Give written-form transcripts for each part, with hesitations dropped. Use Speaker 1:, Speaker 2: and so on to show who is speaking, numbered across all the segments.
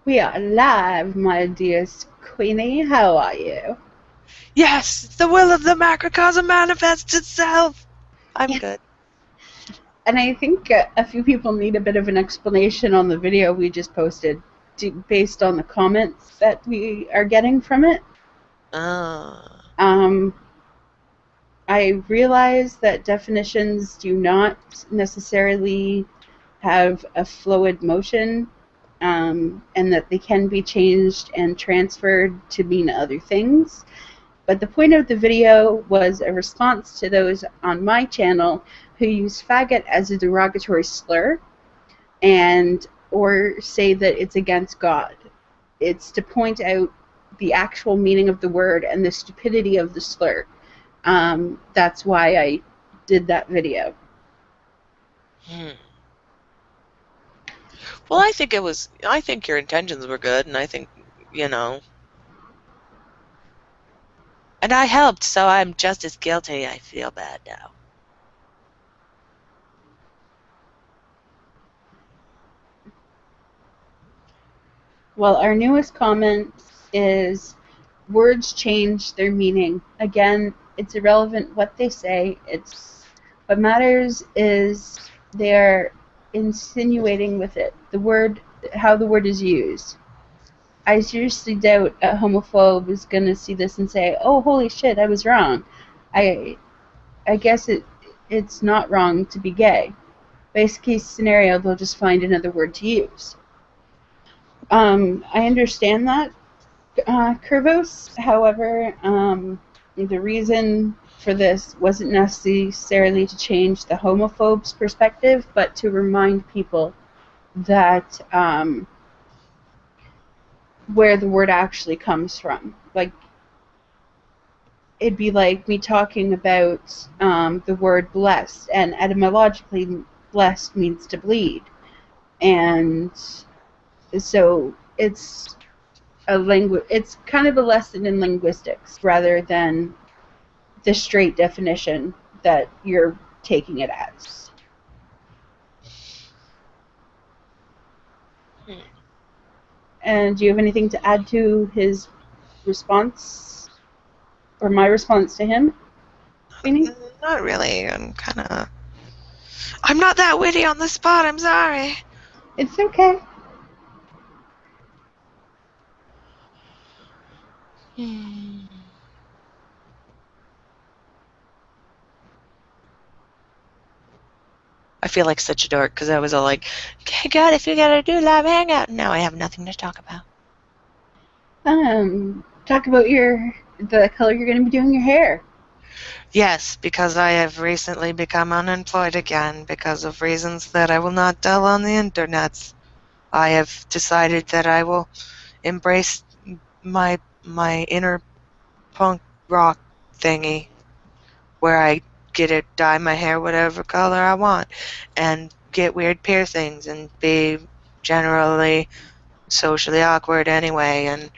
Speaker 1: We are live, my dearest Queenie. How are you?
Speaker 2: Yes, the will of the macrocosm manifests itself. I'm
Speaker 1: Yes.
Speaker 2: good.
Speaker 1: And I think a few people need a bit of an explanation on the video we just posted based on the comments that we are getting from it.
Speaker 2: Uh,
Speaker 1: Um, I realize that definitions do not necessarily have a fluid motion, and that they can be changed and transferred to mean other things. But the point of the video was a response to those on my channel who use faggot as a derogatory slur and or say that it's against God. It's to point out the actual meaning of the word and the stupidity of the slur. That's why I did that video.
Speaker 2: Well, I think your intentions were good, and I think, and I helped, so I'm just as guilty. I feel bad now.
Speaker 1: Well, our newest comment is words change their meaning. Again, it's irrelevant what they say. What matters is they're insinuating with it how the word is used. I seriously doubt a homophobe is going to see this and say, "Oh, holy shit, I was wrong." I guess it's not wrong to be gay. Best case scenario, they'll just find another word to use. I understand that, Curvos. However, the reason for this wasn't necessarily to change the homophobe's perspective, but to remind people that where the word actually comes from. Like, it'd be like me talking about the word blessed, and etymologically, blessed means to bleed. And so it's it's kind of a lesson in linguistics rather than the straight definition that you're taking it as. And do you have anything to add to his response or my response to him, Queenie?
Speaker 2: Not really. I'm not that witty on the spot. I'm sorry.
Speaker 1: It's okay.
Speaker 2: I feel like such a dork because I was all like, "Okay, God, if you gotta do live hangout," and now I have nothing to talk about.
Speaker 1: Talk about the color you're going to be doing your hair.
Speaker 2: Yes, because I have recently become unemployed again because of reasons that I will not tell on the internets. I have decided that I will embrace my inner punk rock thingy where I get to dye my hair whatever color I want and get weird piercings and be generally socially awkward anyway, and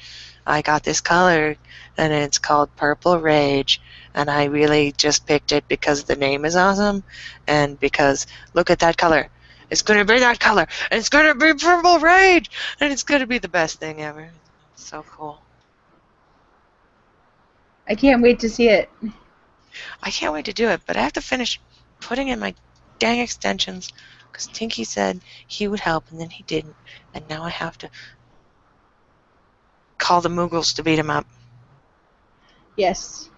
Speaker 2: I got this color and it's called Purple Rage, and I really just picked it because the name is awesome and because look at that color. It's going to be that color, and it's going to be Purple Rage, and it's going to be the best thing ever. It's so cool.
Speaker 1: I can't wait to see it.
Speaker 2: I can't wait to do it, but I have to finish putting in my dang extensions because Tinky said he would help and then he didn't, and now I have to call the Moogles to beat him up.
Speaker 1: Yes.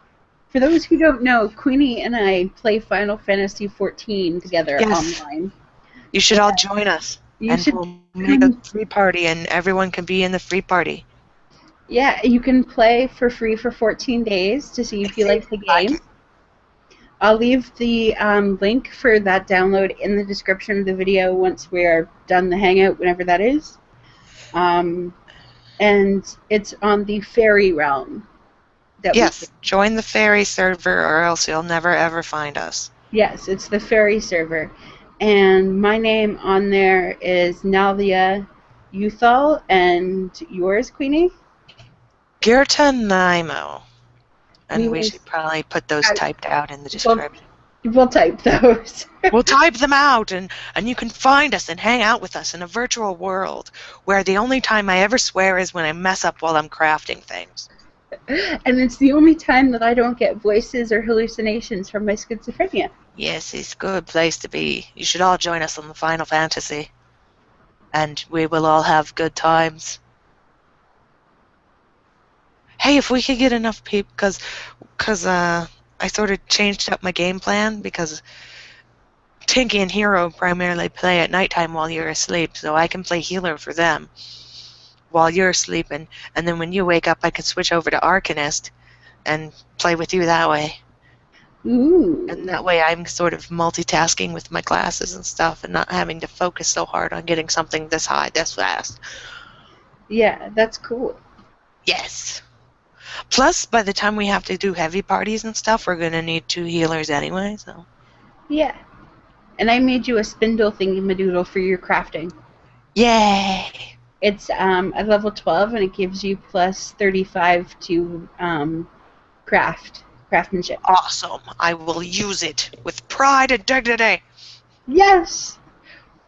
Speaker 1: For those who don't know, Queenie and I play Final Fantasy XIV together online.
Speaker 2: You should all join us, we'll make a free party, and everyone can be in the free party.
Speaker 1: Yeah, you can play for free for 14 days to see if you like the game. I'll leave the link for that download in the description of the video once we are done the hangout, whenever that is. And it's on the fairy realm.
Speaker 2: Yes, join the fairy server or else you'll never ever find us.
Speaker 1: Yes, it's the fairy server. And my name on there is Nalia Uthal, and yours, Queenie?
Speaker 2: Girta Nimo. And we should probably put those typed out in the description.
Speaker 1: We'll type those.
Speaker 2: We'll type them out, and you can find us and hang out with us in a virtual world where the only time I ever swear is when I mess up while I'm crafting things.
Speaker 1: And it's the only time that I don't get voices or hallucinations from my schizophrenia.
Speaker 2: Yes, it's a good place to be. You should all join us on the Final Fantasy, and we will all have good times. Hey, if we could get enough people, because I sort of changed up my game plan because Tinky and Hero primarily play at nighttime while you're asleep, so I can play healer for them while you're sleeping, and then when you wake up, I can switch over to Arcanist and play with you that way. And
Speaker 1: Ooh.
Speaker 2: that way I'm sort of multitasking with my classes and stuff and not having to focus so hard on getting something this high this fast.
Speaker 1: Yeah, that's cool.
Speaker 2: Yes. Plus, by the time we have to do heavy parties and stuff, we're going to need 2 healers anyway, so.
Speaker 1: Yeah. And I made you a spindle thingy-madoodle for your crafting.
Speaker 2: Yay!
Speaker 1: It's at level 12, and it gives you plus 35 to craftsmanship.
Speaker 2: Awesome. I will use it with pride and dignity.
Speaker 1: Yes!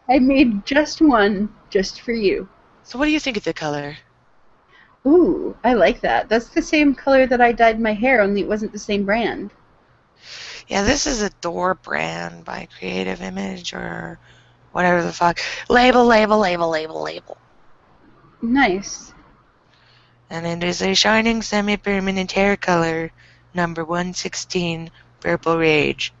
Speaker 1: I made just one, just for you.
Speaker 2: So what do you think of the color?
Speaker 1: Ooh, I like that. That's the same color that I dyed my hair, only it wasn't the same brand.
Speaker 2: Yeah, this is a door brand by Creative Image or whatever the fuck. Label.
Speaker 1: Nice.
Speaker 2: And it is a shining semi-permanent hair color, number 116, Purple Rage.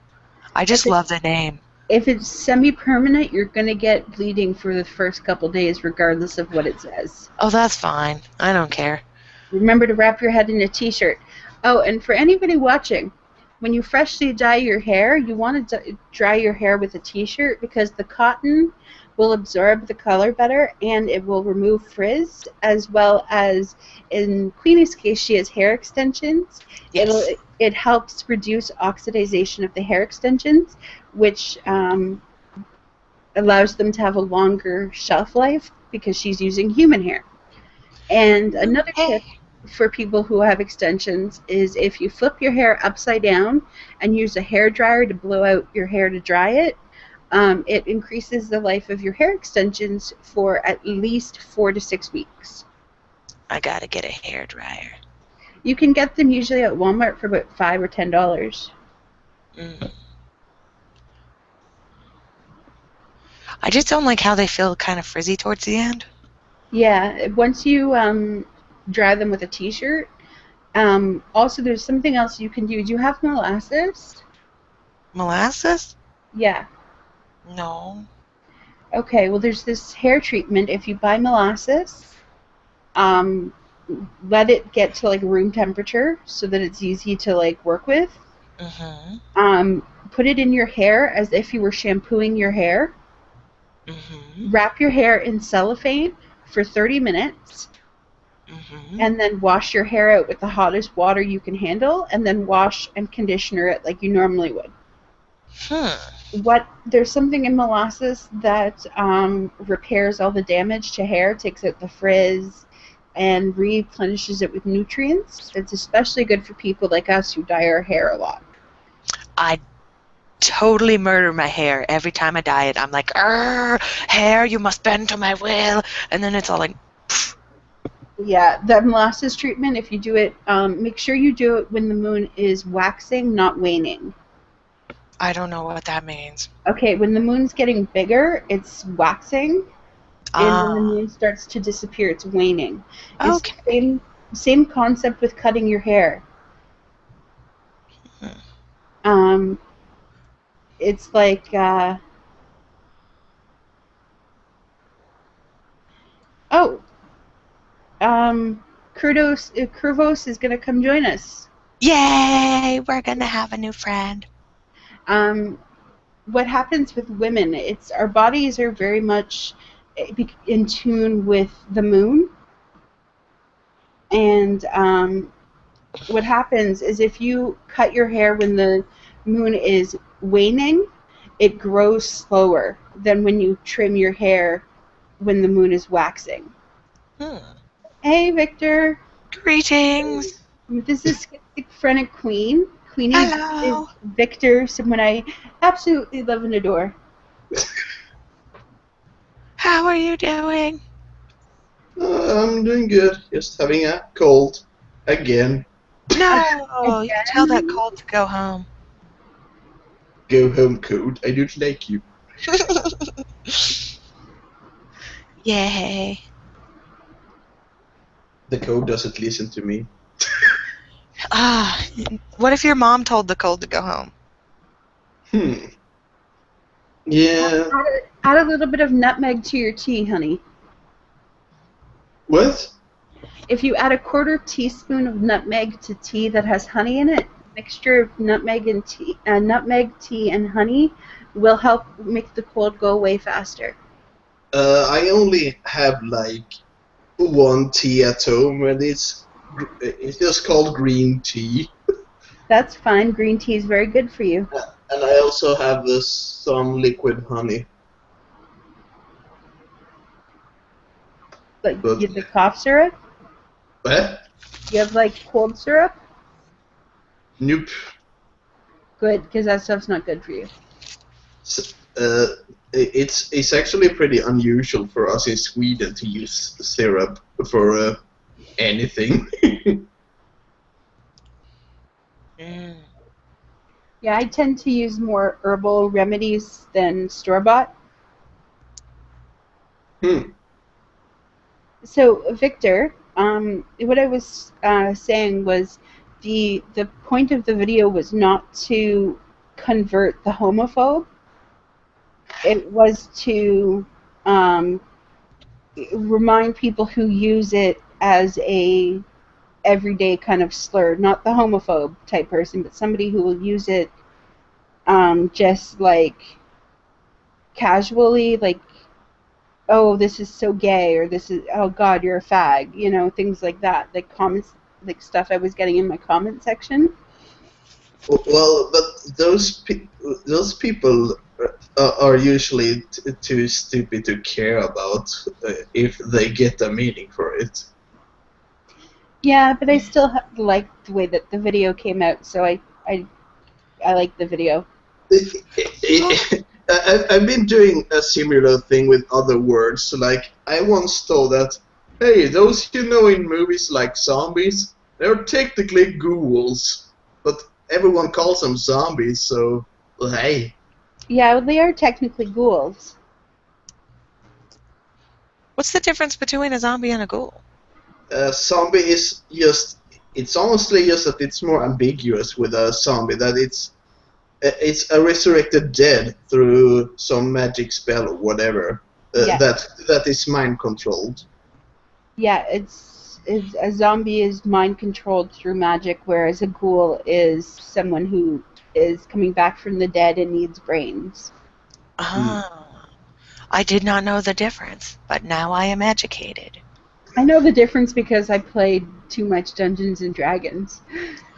Speaker 2: I just love the name.
Speaker 1: If it's semi-permanent, you're going to get bleeding for the first couple days, regardless of what it says.
Speaker 2: Oh, that's fine. I don't care.
Speaker 1: Remember to wrap your head in a t-shirt. Oh, and for anybody watching, when you freshly dye your hair, you want to dry your hair with a t-shirt because the cotton will absorb the color better and it will remove frizz, as well as in Queenie's case, she has hair extensions.
Speaker 2: Yes.
Speaker 1: It helps reduce oxidization of the hair extensions, which allows them to have a longer shelf life because she's using human hair. And another tip for people who have extensions is if you flip your hair upside down and use a hair dryer to blow out your hair to dry it, it increases the life of your hair extensions for at least 4 to 6 weeks.
Speaker 2: I gotta get a hair dryer.
Speaker 1: You can get them usually at Walmart for about $5 or $10.
Speaker 2: I just don't like how they feel kind of frizzy towards the end.
Speaker 1: Yeah, once you dry them with a t-shirt. Also, there's something else you can do. Do you have molasses?
Speaker 2: Molasses?
Speaker 1: Yeah.
Speaker 2: No.
Speaker 1: Okay, well, there's this hair treatment. If you buy molasses, let it get to like room temperature so that it's easy to like work with. Put it in your hair as if you were shampooing your hair. Wrap your hair in cellophane for 30 minutes. And then wash your hair out with the hottest water you can handle, and then wash and conditioner it like you normally would. There's something in molasses that repairs all the damage to hair, takes out the frizz, and replenishes it with nutrients. It's especially good for people like us who dye our hair a lot.
Speaker 2: I totally murder my hair every time I dye it. I'm like, hair, you must bend to my will, and then it's all like, pff.
Speaker 1: Yeah, the molasses treatment, if you do it, make sure you do it when the moon is waxing, not waning.
Speaker 2: I don't know what that means.
Speaker 1: Okay, when the moon's getting bigger, it's waxing, and when the moon starts to disappear, it's waning. It's
Speaker 2: okay.
Speaker 1: Same concept with cutting your hair. It's like Kurvos is gonna come join us.
Speaker 2: Yay! We're gonna have a new friend.
Speaker 1: What happens with women, it's our bodies are very much in tune with the moon, and what happens is if you cut your hair when the moon is waning, it grows slower than when you trim your hair when the moon is waxing. Hey, Victor.
Speaker 2: Greetings.
Speaker 1: This is SchizophrenicQueen. Queenie, this
Speaker 2: Hello.
Speaker 1: is Victor, someone I absolutely love and adore.
Speaker 2: How are you doing?
Speaker 3: I'm doing good. Just having a cold again.
Speaker 2: No, you can tell that
Speaker 1: Again?
Speaker 2: cold to go home.
Speaker 3: Go home cold. I don't like you.
Speaker 2: Yay.
Speaker 3: The cold doesn't listen to me.
Speaker 2: Ah, what if your mom told the cold to go home?
Speaker 3: Yeah.
Speaker 1: Add a little bit of nutmeg to your tea, honey.
Speaker 3: What?
Speaker 1: If you add a quarter teaspoon of nutmeg to tea that has honey in it, mixture of nutmeg tea and honey will help make the cold go away faster.
Speaker 3: I only have like one tea at home, and it's just called green tea.
Speaker 1: That's fine. Green tea is very good for you.
Speaker 3: And I also have some liquid honey.
Speaker 1: Like
Speaker 3: But
Speaker 1: the cough syrup?
Speaker 3: what?
Speaker 1: You have like cold syrup?
Speaker 3: Nope.
Speaker 1: Good, because that stuff's not good for you.
Speaker 3: It's actually pretty unusual for us in Sweden to use syrup for anything.
Speaker 2: Mm.
Speaker 1: Yeah, I tend to use more herbal remedies than store-bought. So, Victor, what I was saying was the point of the video was not to convert the homophobe. It was to remind people who use it as a everyday kind of slur, not the homophobe type person, but somebody who will use it just like casually, like, oh, this is so gay, or this is, oh God, you're a fag, you know, things like that, like comments, like stuff I was getting in my comment section.
Speaker 3: Well, but those people are usually too stupid to care about if they get a meaning for it.
Speaker 1: Yeah, but I still like the way that the video came out, so I like the video.
Speaker 3: I've been doing a similar thing with other words. Like, I once thought that, hey, those you know in movies like zombies, they're technically ghouls, but everyone calls them zombies, so, well, hey.
Speaker 1: Yeah, well, they are technically ghouls.
Speaker 2: What's the difference between a zombie and a ghoul?
Speaker 3: Zombie is just, it's honestly just that it's more ambiguous with a zombie, that it's a resurrected dead through some magic spell or whatever
Speaker 1: Yeah.
Speaker 3: that is mind controlled.
Speaker 1: Yeah, it's a zombie is mind controlled through magic, whereas a ghoul is someone who is coming back from the dead and needs brains.
Speaker 2: Oh, I did not know the difference, but now I am educated.
Speaker 1: I know the difference because I played too much Dungeons and Dragons.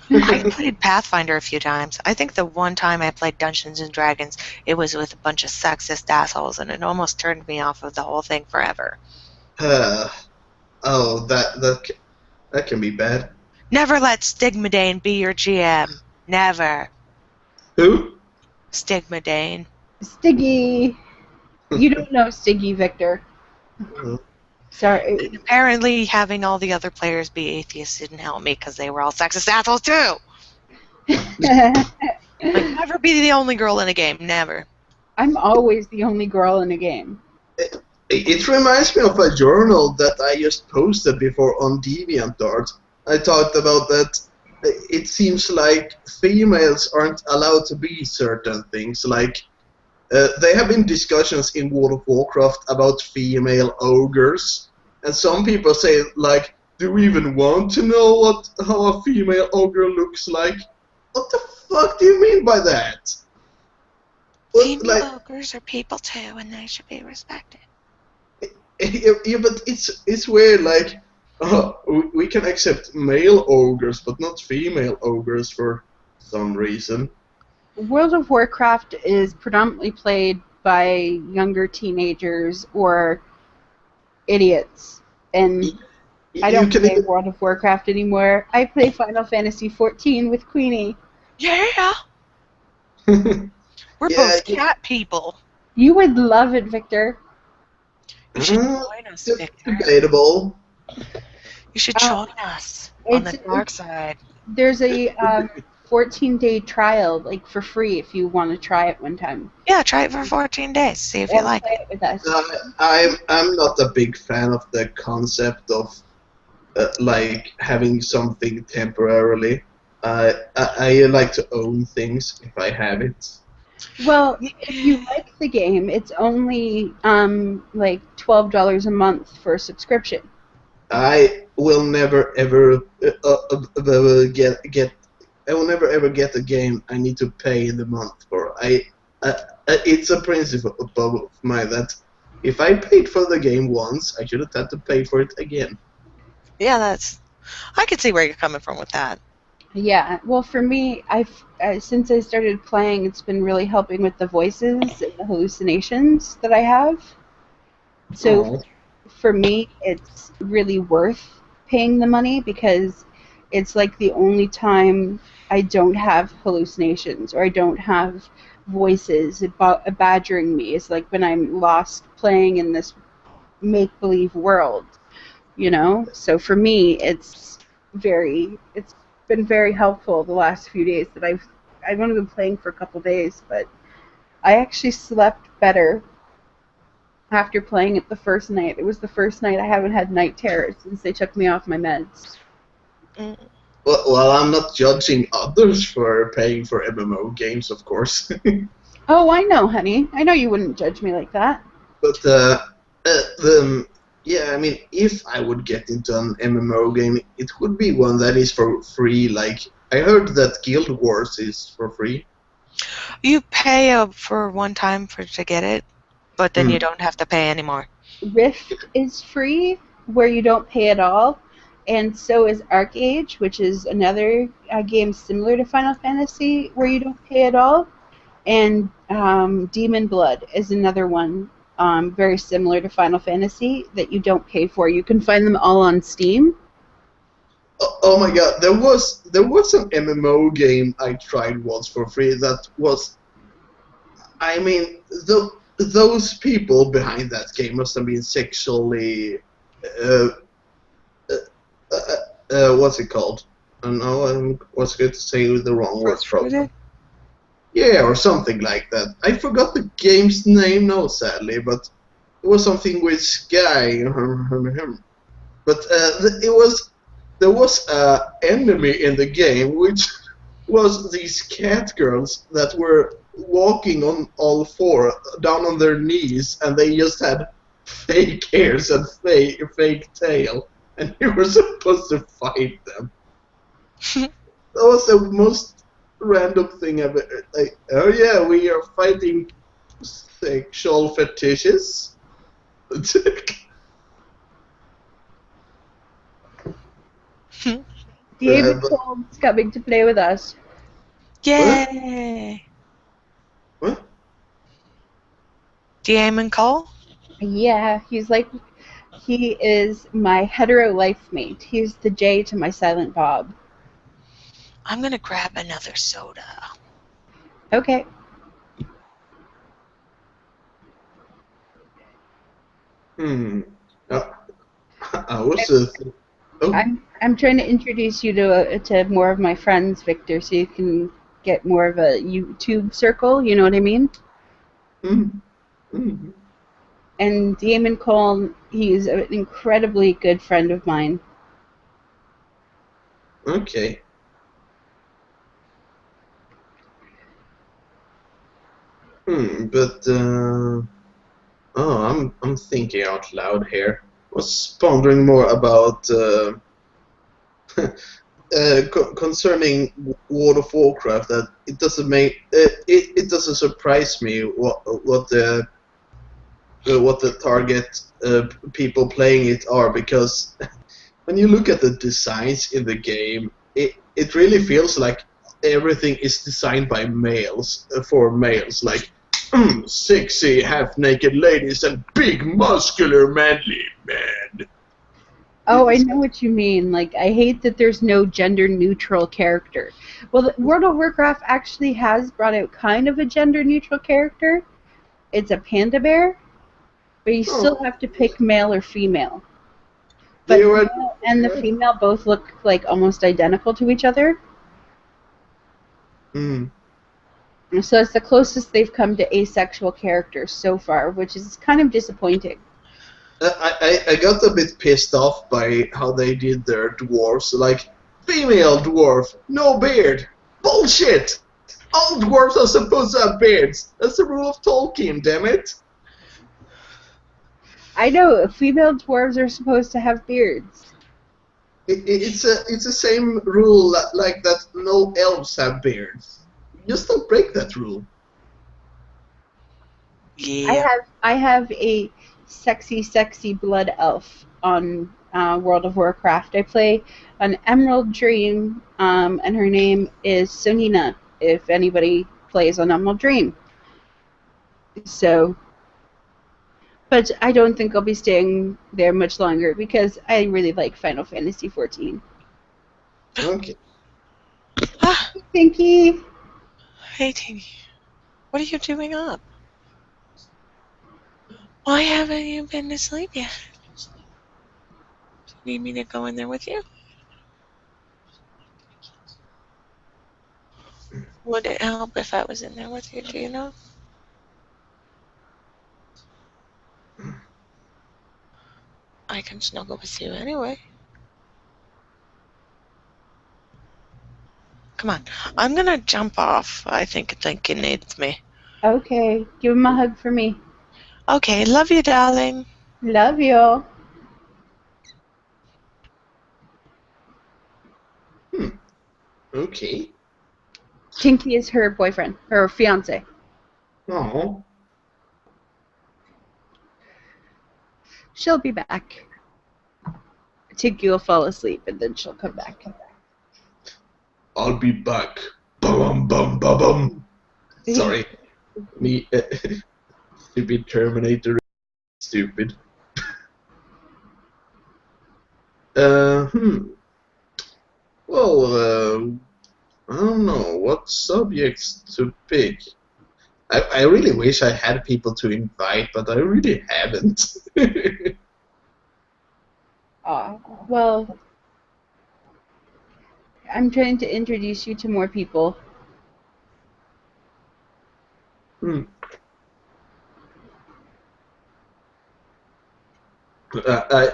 Speaker 2: I played Pathfinder a few times. I think the one time I played Dungeons and Dragons, it was with a bunch of sexist assholes, and it almost turned me off of the whole thing forever.
Speaker 3: Oh, that can be bad.
Speaker 2: Never let Stigmadane be your GM. Never.
Speaker 3: Who?
Speaker 2: Stigmadane.
Speaker 1: Stiggy! You don't know Stiggy, Victor. Sorry.
Speaker 2: And apparently having all the other players be atheists didn't help me because they were all sexist assholes too. Like, never be the only girl in a game. Never.
Speaker 1: I'm always the only girl in a game.
Speaker 3: It reminds me of a journal that I just posted before on DeviantArt. I talked about that. It seems like females aren't allowed to be certain things. Like, there have been discussions in World of Warcraft about female ogres, and some people say, like, do we even want to know how a female ogre looks like? What the fuck do you mean by that?
Speaker 2: Female ogres are people too, and they should be respected.
Speaker 3: Yeah, but it's weird. Like, we can accept male ogres, but not female ogres for some reason.
Speaker 1: World of Warcraft is predominantly played by younger teenagers or idiots, and I don't play World of Warcraft anymore. I play Final Fantasy XIV with Queenie.
Speaker 2: Yeah. We're
Speaker 3: Yeah,
Speaker 2: both cat people.
Speaker 1: You would love it, Victor.
Speaker 2: You should
Speaker 3: uh,
Speaker 2: join us, Victor.
Speaker 3: debatable.
Speaker 2: You should
Speaker 1: Uh,
Speaker 2: join us on the
Speaker 1: it's
Speaker 2: dark side.
Speaker 1: there's a 14-day trial, like for free, if you want to try it one time.
Speaker 2: Yeah, try it for 14 days. See if you
Speaker 1: And
Speaker 2: like
Speaker 1: play
Speaker 2: it.
Speaker 1: it with us.
Speaker 3: I'm not a big fan of the concept of like having something temporarily. I like to own things if I have it.
Speaker 1: Well, if you like the game, it's only like $12 a month for a subscription.
Speaker 3: I will never ever get. I will never ever get a game I need to pay in the month for. It's a principle of mine that if I paid for the game once, I shouldn't have to pay for it again.
Speaker 2: Yeah, I can see where you're coming from with that.
Speaker 1: Yeah, well, for me, since I started playing, it's been really helping with the voices and the hallucinations that I have. So
Speaker 3: Oh,
Speaker 1: for me, it's really worth paying the money because it's like the only time I don't have hallucinations or I don't have voices badgering me. It's like when I'm lost playing in this make-believe world, you know? So for me, it's been very helpful the last few days that I've only been playing for a couple days, but I actually slept better after playing it the first night. It was the first night I haven't had night terrors since they took me off my meds.
Speaker 2: Mm.
Speaker 3: well, I'm not judging others for paying for MMO games, of course.
Speaker 1: Oh, I know, honey. I know you wouldn't judge me like that.
Speaker 3: But yeah, I mean, if I would get into an MMO game, it would be one that is for free. Like I heard that Guild Wars is for free.
Speaker 2: You pay for one time to get it, but then you don't have to pay anymore.
Speaker 1: Rift is free, where you don't pay at all, and so is Arcade, which is another game similar to Final Fantasy, where you don't pay at all. And Demon Blood is another one very similar to Final Fantasy that you don't pay for. You can find them all on Steam.
Speaker 3: Oh my god, there was an MMO game I tried once for free that was. I mean, those people behind that game must have been sexually. Uh, what's it called? I don't know. I was going to say the wrong word.
Speaker 2: Frustrated?
Speaker 3: Yeah, or something like that. I forgot the game's name now, sadly, but it was something with Sky. But there was a enemy in the game which was these cat girls that were walking on all four, down on their knees, and they just had fake hairs and fake tail, and you were supposed to fight them. That was the most random thing ever. Like, oh yeah, we are fighting sexual fetishes.
Speaker 1: David Cole's coming to play with us.
Speaker 2: Yay!
Speaker 3: What?
Speaker 2: Damon Cole?
Speaker 1: Yeah, he is my hetero life mate. He's the J to my Silent Bob.
Speaker 2: I'm gonna grab another soda.
Speaker 1: Okay.
Speaker 3: I was.
Speaker 1: I'm trying to introduce you to more of my friends, Victor, so you can get more of a YouTube circle. You know what I mean?
Speaker 3: Mm-hmm.
Speaker 1: And Damon Cole, he's an incredibly good friend of mine.
Speaker 3: Okay. But I'm thinking out loud here. Was pondering more about concerning World of Warcraft. That it doesn't make it doesn't surprise me what the target people playing it are, because when you look at the designs in the game, it really feels like everything is designed by males for males, like sexy half-naked ladies and big muscular manly men.
Speaker 1: Oh, I know what you mean. Like, I hate that there's no gender neutral character. Well, World of Warcraft actually has brought out kind of a gender neutral character. It's a panda bear, but you still
Speaker 3: Oh,
Speaker 1: have to pick male or female.
Speaker 3: they
Speaker 1: But the
Speaker 3: were.
Speaker 1: male and the female both look like almost identical to each other.
Speaker 3: Mm.
Speaker 1: So it's the closest they've come to asexual characters so far, which is kind of disappointing.
Speaker 3: I got a bit pissed off by how they did their dwarves. Like, female dwarf, no beard. Bullshit! All dwarves are supposed to have beards. That's the rule of Tolkien, damn it.
Speaker 1: I know female dwarves are supposed to have beards.
Speaker 3: It's the same rule like that no elves have beards. Just don't break that rule.
Speaker 2: Yeah.
Speaker 1: I have a sexy blood elf on World of Warcraft. I play an Emerald Dream, and her name is Sonina. If anybody plays on Emerald Dream, so. But I don't think I'll be staying there much longer because I really like Final Fantasy XIV.
Speaker 3: Okay.
Speaker 2: Ah,
Speaker 1: Pinky!
Speaker 2: hey, Teeny. What are you doing up? Why haven't you been to sleep yet? Do you need me to go in there with you? Would it help if I was in there with you, do you know? I can snuggle with you anyway. Come on. I'm gonna jump off. I think Lincoln needs me.
Speaker 1: Okay, give him a hug for me.
Speaker 2: Okay, love you, darling.
Speaker 1: Love you.
Speaker 3: Okay.
Speaker 1: Tinky is her boyfriend, her fiance.
Speaker 3: Oh.
Speaker 1: She'll be back. Tinky will fall asleep and then she'll come back.
Speaker 3: I'll be back. Bum bum bum bum. Sorry. Me, stupid Terminator. Stupid. Uh, hmm. Well, I don't know what subjects to pick. I really wish I had people to invite, but I really haven't.
Speaker 1: Well, I'm trying to introduce you to more people.
Speaker 3: Hmm.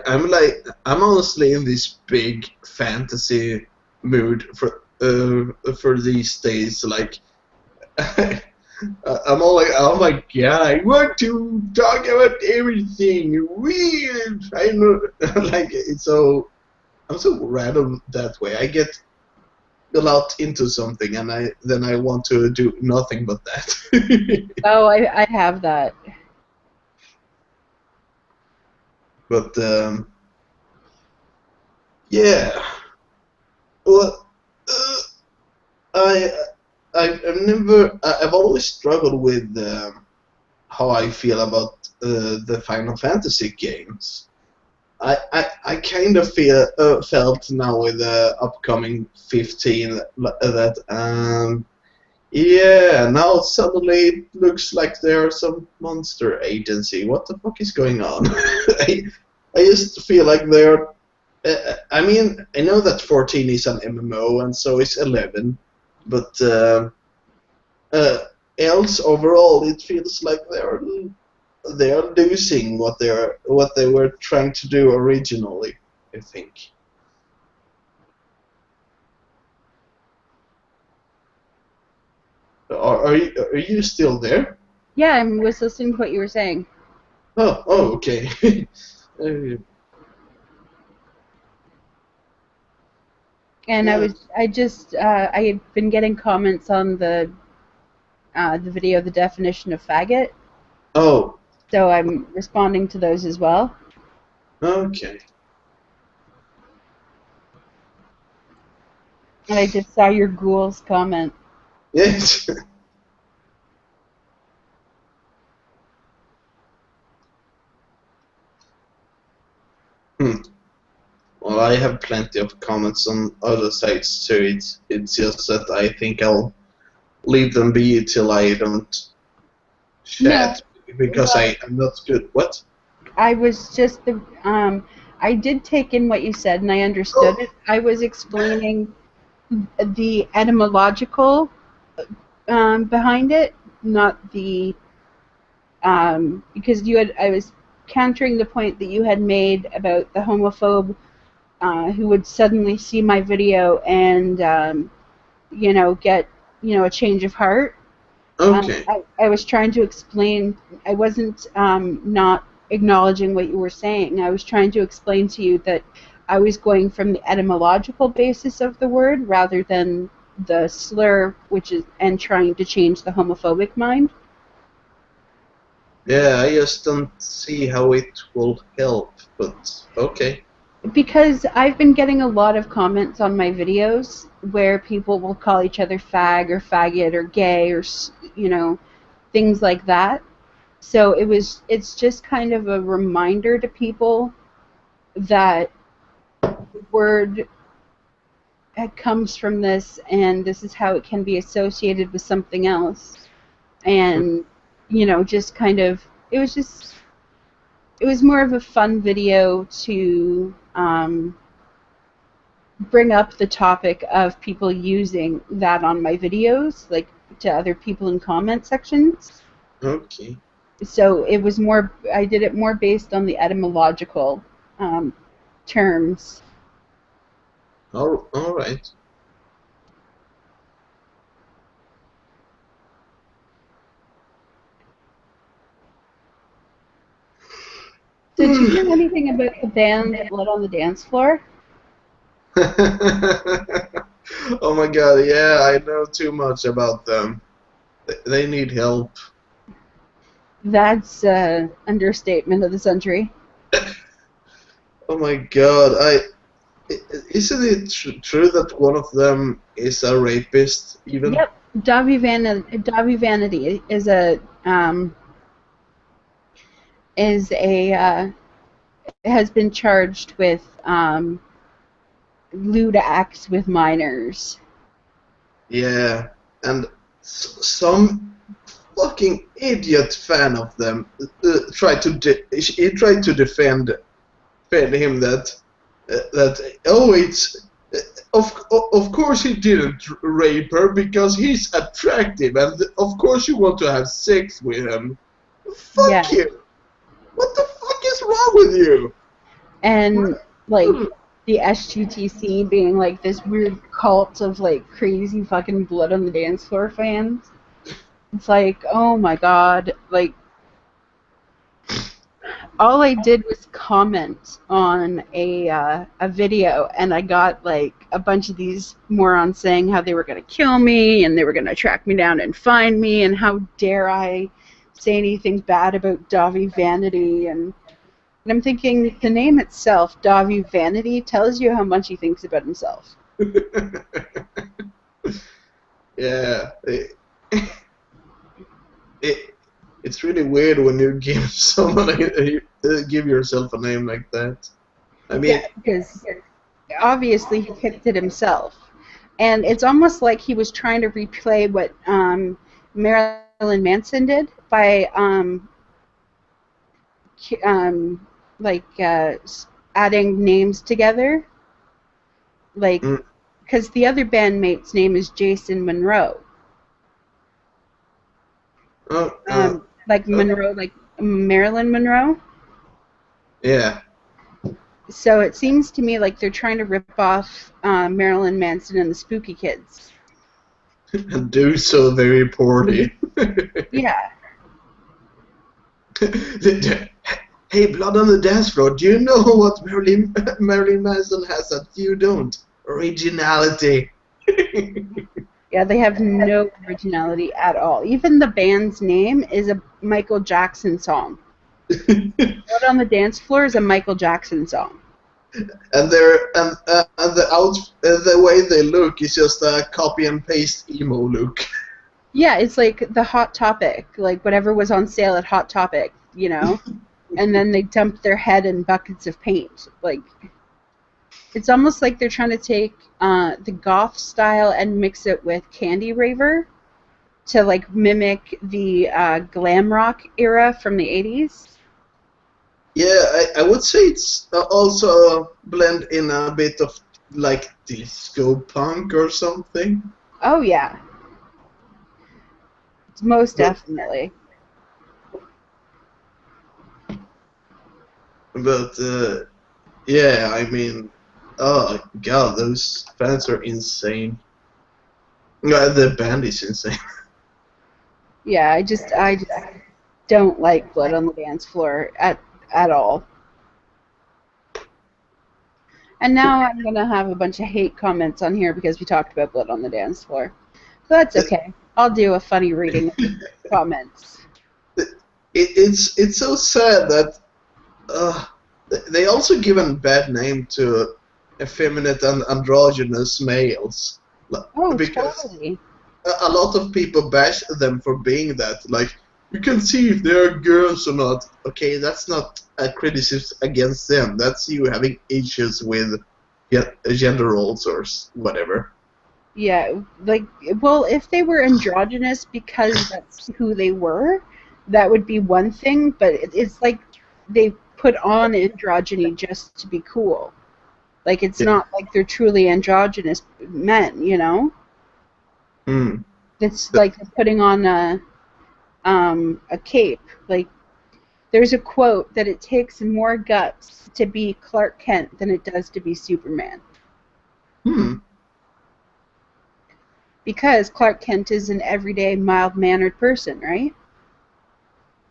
Speaker 3: I'm honestly in this big fantasy mood for these days. Like, I'm all like, oh my god, I want to talk about everything. Weird. I know, like it's so. I'm so random that way. I get a lot into something, and then I want to do nothing but that.
Speaker 1: Oh, I have that.
Speaker 3: But yeah. Well, I I've always struggled with how I feel about the Final Fantasy games. I kind of felt now with the upcoming 15 that yeah, now suddenly it looks like there's some monster agency. What the fuck is going on? I just feel like they're I mean, I know that 14 is an MMO and so is 11, but uh, else overall it feels like they are losing what they were trying to do originally, I think. Are you still there?
Speaker 1: Yeah, I was listening to what you were saying.
Speaker 3: Oh okay. Uh,
Speaker 1: And
Speaker 3: yeah.
Speaker 1: I had been getting comments on the video, the definition of faggot.
Speaker 3: Oh,
Speaker 1: So I'm responding to those as well.
Speaker 3: okay.
Speaker 1: And I just saw your ghouls comment.
Speaker 3: Yes. Hmm. Well, I have plenty of comments on other sites, so it's just that I think I'll leave them be till I don't
Speaker 1: No,
Speaker 3: chat because
Speaker 1: well,
Speaker 3: I'm not good. What?
Speaker 1: I was just I did take in what you said and I understood
Speaker 3: Oh,
Speaker 1: it. I was explaining the etymological behind it, not the because I was countering the point that you had made about the homophobe who would suddenly see my video and get a change of heart.
Speaker 3: okay.
Speaker 1: I was trying to explain. I wasn't not acknowledging what you were saying. I was trying to explain to you that I was going from the etymological basis of the word rather than the slur, and trying to change the homophobic mind.
Speaker 3: Yeah, I just don't see how it will help, but okay.
Speaker 1: Because I've been getting a lot of comments on my videos where people will call each other fag or faggot or gay or things like that. So it's just kind of a reminder to people that the word comes from this and this is how it can be associated with something else. And just kind of it was more of a fun video to bring up the topic of people using that on my videos, like to other people in comment sections.
Speaker 3: Okay.
Speaker 1: So it was more, I did it more based on the etymological terms.
Speaker 3: All right.
Speaker 1: So did you hear anything about the band Blood on the Dance Floor?
Speaker 3: Oh my god, yeah, I know too much about them. They need help.
Speaker 1: That's understatement of the century.
Speaker 3: Oh my god, isn't it true that one of them is a rapist even?
Speaker 1: Yep, Davi Vanity is a has been charged with lewd acts with minors.
Speaker 3: Yeah, and some fucking idiot fan of them tried to he tried to defend him that oh it's of course he didn't rape her because he's attractive and of course you want to have sex with him.
Speaker 1: Yeah,
Speaker 3: Fuck you. What the fuck is wrong with you?
Speaker 1: and like the SGTC being like this weird cult of like crazy fucking Blood on the Dance Floor fans. It's like, oh my god, like all I did was comment on a video, and I got like a bunch of these morons saying how they were gonna kill me and they were gonna track me down and find me, and how dare I say anything bad about Davi Vanity, and I'm thinking the name itself, Davi Vanity, tells you how much he thinks about himself.
Speaker 3: Yeah, it's really weird when you give somebody give yourself a name like that. I mean,
Speaker 1: Yeah, because obviously he picked it himself. And it's almost like he was trying to replay what Marilyn Manson did by like adding names together. Like,
Speaker 3: mm,
Speaker 1: because the other bandmate's name is Jason Monroe.
Speaker 3: uh, uh,
Speaker 1: Like Monroe, like Marilyn Monroe.
Speaker 3: yeah,
Speaker 1: So it seems to me like they're trying to rip off Marilyn Manson and the Spooky Kids.
Speaker 3: and do so very poorly.
Speaker 1: Yeah.
Speaker 3: Hey, Blood on the Dance Floor, do you know what Marilyn Manson has that you don't? Originality.
Speaker 1: Yeah, they have no originality at all. Even the band's name is a Michael Jackson song. Blood on the Dance Floor is a Michael Jackson song.
Speaker 3: And the way they look is just a copy and paste emo look.
Speaker 1: Yeah, it's like the Hot Topic, like whatever was on sale at Hot Topic, and then they dumped their head in buckets of paint. Like, It's almost like they're trying to take the goth style and mix it with Candy Raver to like mimic the glam rock era from the 80s.
Speaker 3: Yeah, I would say it's also a blend in a bit of like disco punk or something.
Speaker 1: Oh yeah, most
Speaker 3: But
Speaker 1: definitely.
Speaker 3: yeah, I mean, oh god, those fans are insane. The band is insane.
Speaker 1: Yeah, I just don't like Blood on the Dance Floor at all. And now I'm gonna have a bunch of hate comments on here because we talked about Blood on the Dance Floor. So that's okay. I'll do a funny reading of the comments.
Speaker 3: It's so sad that uh, they also give a bad name to effeminate and androgynous males.
Speaker 1: Oh,
Speaker 3: Because
Speaker 1: totally.
Speaker 3: a lot of people bash them for being that. Like, you can see if they're girls or not. Okay, that's not a criticism against them. That's you having issues with gender roles or whatever.
Speaker 1: Yeah, like, well, if they were androgynous because that's who they were, that would be one thing, but it's like they put on androgyny just to be cool. Like, it's
Speaker 3: Yeah.
Speaker 1: not like they're truly androgynous men, you know?
Speaker 3: Hmm.
Speaker 1: It's like they're putting on a cape. Like, there's a quote that it takes more guts to be Clark Kent than it does to be Superman.
Speaker 3: Hmm.
Speaker 1: Because Clark Kent is an everyday, mild-mannered person, right?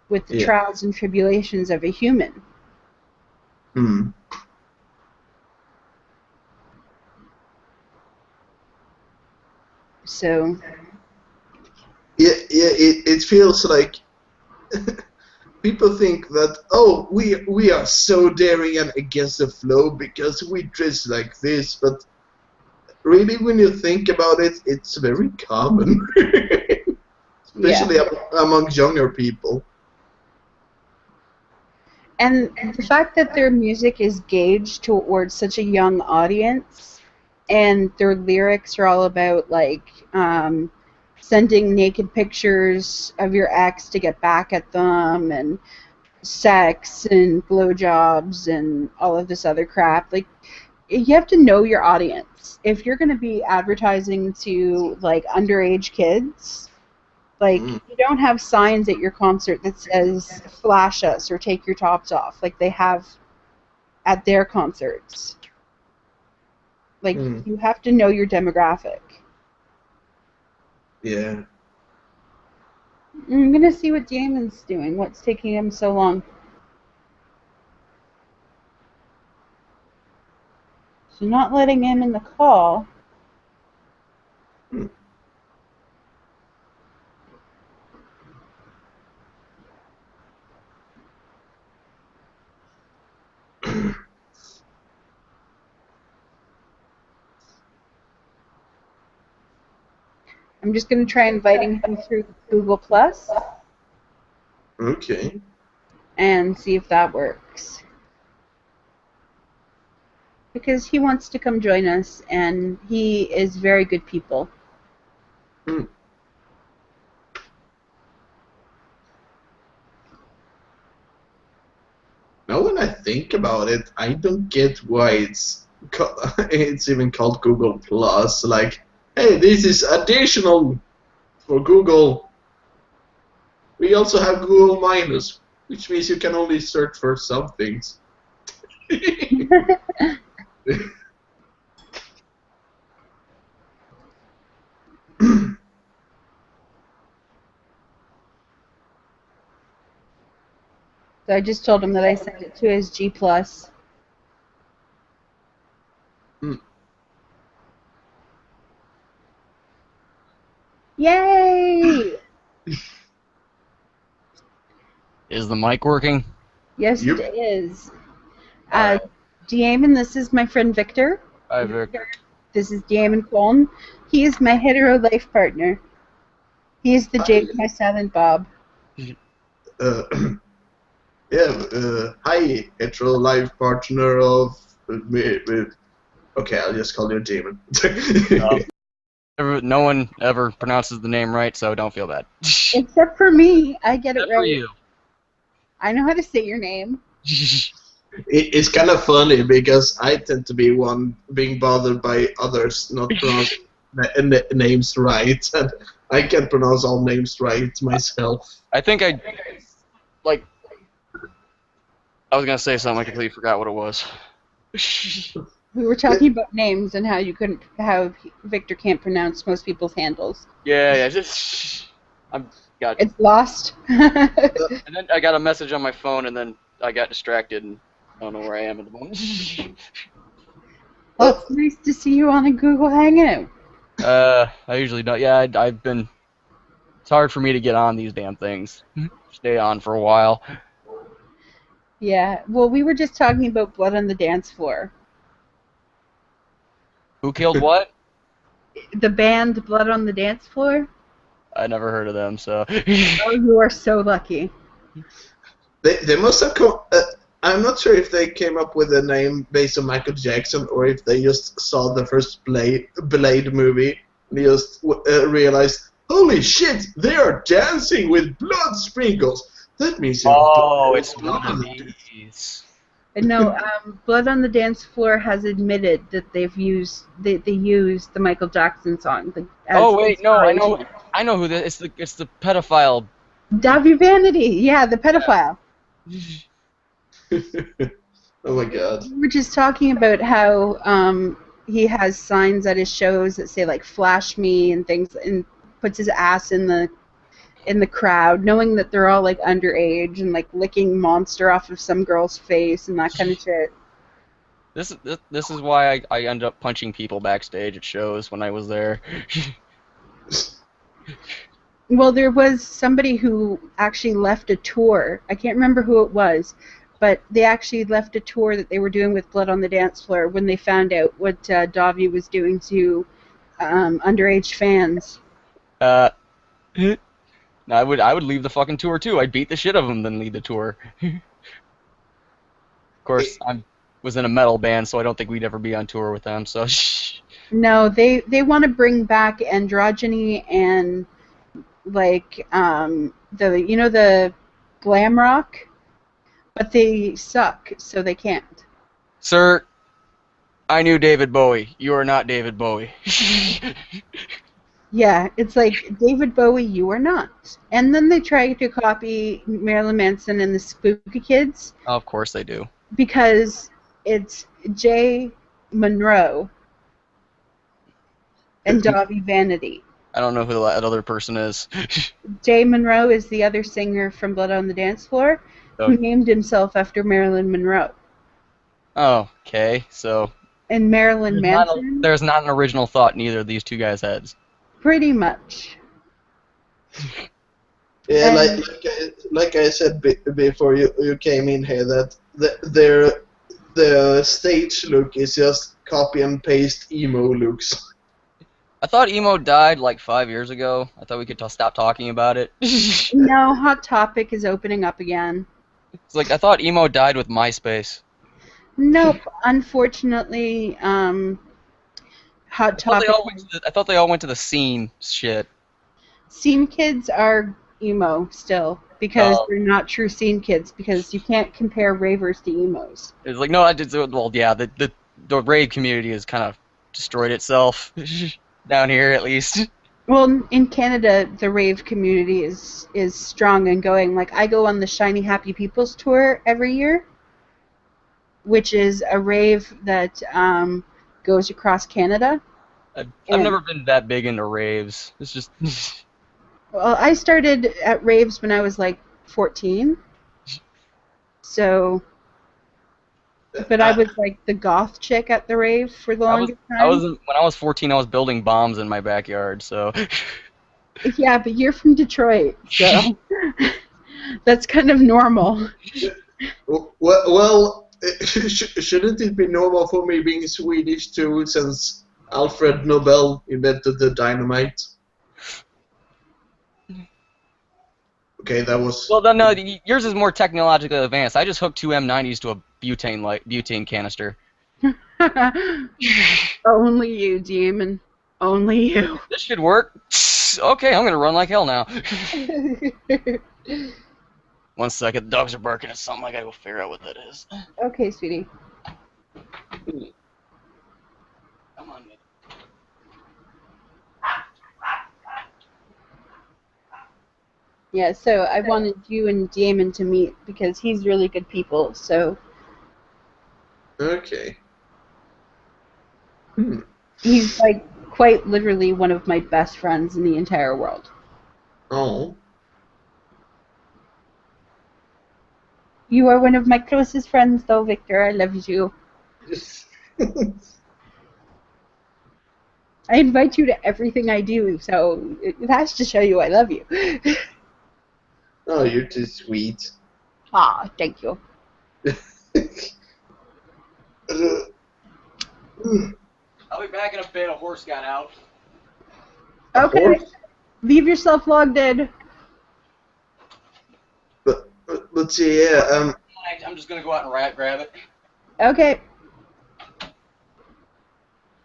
Speaker 1: With the
Speaker 3: Yeah.
Speaker 1: trials and tribulations of a human.
Speaker 3: Hmm.
Speaker 1: So,
Speaker 3: Yeah. It feels like people think that, oh, we are so daring and against the flow because we dress like this, but really, when you think about it, it's very common,
Speaker 1: yeah.
Speaker 3: especially among younger people.
Speaker 1: And the fact that their music is gauged towards such a young audience, and their lyrics are all about, like, sending naked pictures of your ex to get back at them, and sex and blowjobs and all of this other crap. Like, you have to know your audience. If you're going to be advertising to like underage kids, like,
Speaker 3: Mm.
Speaker 1: you don't have signs at your concert that says "flash us" or "take your tops off" like they have at their concerts. Like,
Speaker 3: Mm.
Speaker 1: you have to know your demographic.
Speaker 3: Yeah.
Speaker 1: I'm gonna see what Damon's doing. What's taking him so long? So not letting him in the call.
Speaker 3: Mm.
Speaker 1: I'm just gonna try inviting him through Google Plus
Speaker 3: Okay.
Speaker 1: and see if that works. Because he wants to come join us, and he is very good people.
Speaker 3: Mm. Now, when I think about it, I don't get why it's even called Google Plus. Like, hey, this is additional for Google. We also have Google Minus, which means you can only search for some things.
Speaker 1: So I just told him that I sent it to his G Plus.
Speaker 3: Mm.
Speaker 1: Yay!
Speaker 4: Is the mic working?
Speaker 1: Yes,
Speaker 3: Yep.
Speaker 1: it is.
Speaker 4: Alright.
Speaker 1: Diamond, this is my friend Victor.
Speaker 4: Hi, Victor.
Speaker 1: This is Diamond Colm. He is my hetero life partner. He is the Jake, my silent Bob.
Speaker 3: Uh, yeah, hi, hetero life partner of me. Okay, I'll just call you Demon.
Speaker 4: No one ever pronounces the name right, so don't feel bad.
Speaker 1: Except for me, I get it
Speaker 4: Except for
Speaker 1: right.
Speaker 4: you.
Speaker 1: I know how to say your name.
Speaker 3: It's kind of funny because I tend to be one being bothered by others not pronouncing names right, and I can't pronounce all names right myself.
Speaker 4: I think I was gonna say something. I completely forgot what it was.
Speaker 1: We were talking about names and how Victor can't pronounce most people's handles.
Speaker 4: Yeah.
Speaker 1: It's lost.
Speaker 4: And then I got a message on my phone, and then I got distracted, and I don't know where I am at the moment.
Speaker 1: Well, it's nice to see you on a Google Hangout.
Speaker 4: I usually don't. Yeah, I've been. It's hard for me to get on these damn things. Stay on for a while.
Speaker 1: Yeah. Well, we were just talking about Blood on the Dance Floor.
Speaker 4: Who killed what?
Speaker 1: The band Blood on the Dance Floor?
Speaker 4: I never heard of them, so.
Speaker 1: Oh, you are so lucky.
Speaker 3: They must have come. I'm not sure if they came up with a name based on Michael Jackson or if they just saw the first Blade movie and just realized, holy shit, they are dancing with blood sprinkles. That means
Speaker 4: It's one of these.
Speaker 1: No, Blood on the Dance Floor has admitted that they used the Michael Jackson song.
Speaker 4: Oh wait, no, I know who this. It's the pedophile.
Speaker 1: Davy Vanity, yeah, the pedophile.
Speaker 3: Oh my god.
Speaker 1: We were just talking about how he has signs at his shows that say like "Flash me" and things, and puts his ass in the crowd, knowing that they're all like underage and like licking Monster off of some girl's face and that kind of shit.
Speaker 4: This is why I end up punching people backstage at shows when I was there.
Speaker 1: Well, there was somebody who actually left a tour. I can't remember who it was, but they actually left a tour that they were doing with Blood on the Dance Floor when they found out what Davi was doing to underage fans.
Speaker 4: No, I would leave the fucking tour too. I'd beat the shit out of them, then leave the tour. Of course, I was in a metal band, so I don't think we'd ever be on tour with them. So.
Speaker 1: No, they want to bring back androgyny and like the glam rock, but they suck, so they can't.
Speaker 4: Sir, I knew David Bowie. You are not David Bowie.
Speaker 1: Yeah, it's like, David Bowie, you are not. And then they try to copy Marilyn Manson and the Spooky Kids.
Speaker 4: Of course they do.
Speaker 1: Because it's Jay Monroe and Davi Vanity.
Speaker 4: I don't know who that other person is.
Speaker 1: Jay Monroe is the other singer from Blood on the Dance Floor who named himself after Marilyn Monroe.
Speaker 4: Oh, okay, so.
Speaker 1: And Marilyn Manson?
Speaker 4: There's not an original thought in either of these two guys' heads.
Speaker 1: Pretty much.
Speaker 3: Yeah, like I said before you came in here, that the stage look is just copy and paste emo looks.
Speaker 4: I thought emo died like 5 years ago. I thought we could stop talking about it.
Speaker 1: No, Hot Topic is opening up again.
Speaker 4: It's like I thought emo died with MySpace.
Speaker 1: Nope, unfortunately, Hot Topic.
Speaker 4: I thought they all went to the scene shit.
Speaker 1: Scene kids are emo still because they're not true scene kids because you can't compare ravers to emos.
Speaker 4: It's like no, well, yeah, the rave community has kind of destroyed itself down here at least.
Speaker 1: Well, in Canada, the rave community is strong and going. Like I go on the Shiny Happy Peoples tour every year, which is a rave that goes across Canada.
Speaker 4: I've never been that big into raves. It's just.
Speaker 1: Well, I started at raves when I was like 14. So. But I was like the goth chick at the rave for the longest time.
Speaker 4: When I was 14, I was building bombs in my backyard, so.
Speaker 1: Yeah, but you're from Detroit, so. That's kind of normal.
Speaker 3: Well, shouldn't it be normal for me being Swedish too, since Alfred Nobel invented the dynamite? Okay, that was...
Speaker 4: Well, no, yours is more technologically advanced. I just hooked two M90s to a butane canister.
Speaker 1: Only you, demon. Only you.
Speaker 4: This should work. Okay, I'm gonna run like hell now. 1 second, the dogs are barking at something. I gotta go figure out what that is.
Speaker 1: Okay, sweetie.
Speaker 4: Come on,
Speaker 1: Yeah, so I wanted you and Damon to meet because he's really good people, so
Speaker 3: Okay.
Speaker 1: he's like quite literally one of my best friends in the entire world.
Speaker 3: Oh.
Speaker 1: You are one of my closest friends though, Victor. I love you. I invite you to everything I do, so it has to show you I love you.
Speaker 3: Oh, you're too sweet.
Speaker 1: Ah, thank you.
Speaker 4: I'll be back in a bit. A horse got out.
Speaker 1: Okay,
Speaker 3: Horse?
Speaker 1: leave yourself logged in.
Speaker 3: But yeah,
Speaker 4: I'm just gonna go out and grab it.
Speaker 1: Okay.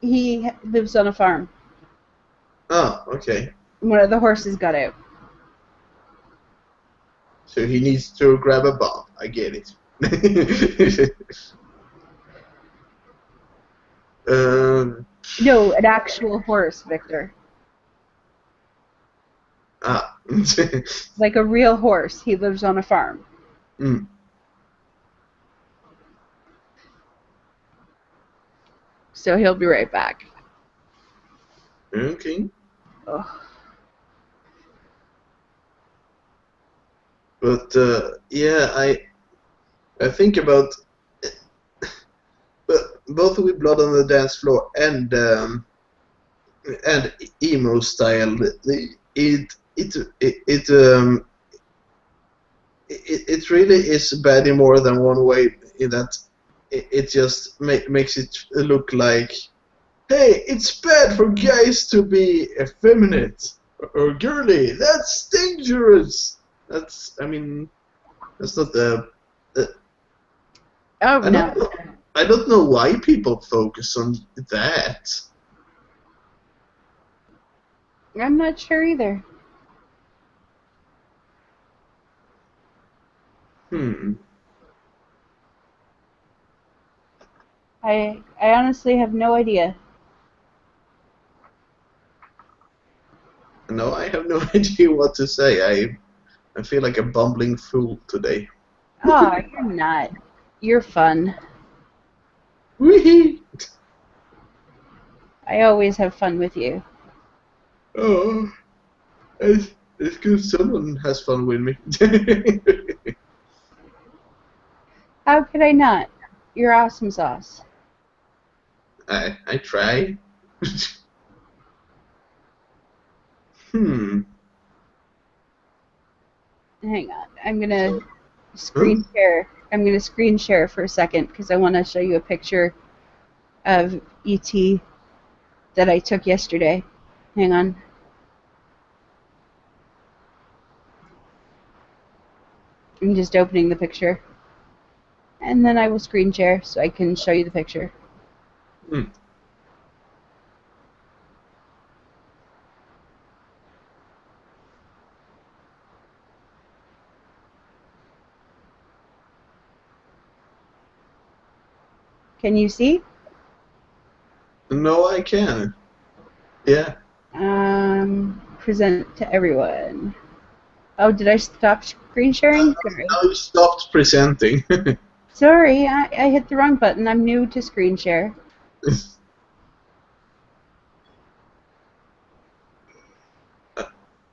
Speaker 1: He lives on a farm.
Speaker 3: oh, okay.
Speaker 1: One of the horses got out.
Speaker 3: So he needs to grab a bomb. I get it.
Speaker 1: No, an actual horse, Victor.
Speaker 3: Ah.
Speaker 1: Like a real horse. He lives on a farm.
Speaker 3: Mm.
Speaker 1: So he'll be right back.
Speaker 3: Okay.
Speaker 1: Ugh.
Speaker 3: But yeah, I think about both with Blood on the Dance Floor and emo style. It really is bad in more than one way. In that it just makes it look like, hey, it's bad for guys to be effeminate or girly. That's dangerous. That's not the.
Speaker 1: Oh, no.
Speaker 3: I don't know why people focus on that.
Speaker 1: I'm not sure either. I honestly have no idea.
Speaker 3: No, I have no idea what to say. I feel like a bumbling fool today.
Speaker 1: Oh, you're not. You're fun.
Speaker 3: Wee-hee.
Speaker 1: I always have fun with you.
Speaker 3: Oh, it's good someone has fun with me.
Speaker 1: How could I not? You're awesome sauce.
Speaker 3: I try.
Speaker 1: Hang on. I'm gonna screen share. I'm gonna screen share for a second because I want to show you a picture of ET that I took yesterday. Hang on. I'm just opening the picture. And then I will screen share so I can show you the picture. Can you see?
Speaker 3: No, I can. Yeah.
Speaker 1: Present to everyone. Oh, did I stop screen sharing? Sorry.
Speaker 3: I stopped presenting.
Speaker 1: Sorry, I hit the wrong button. I'm new to screen share.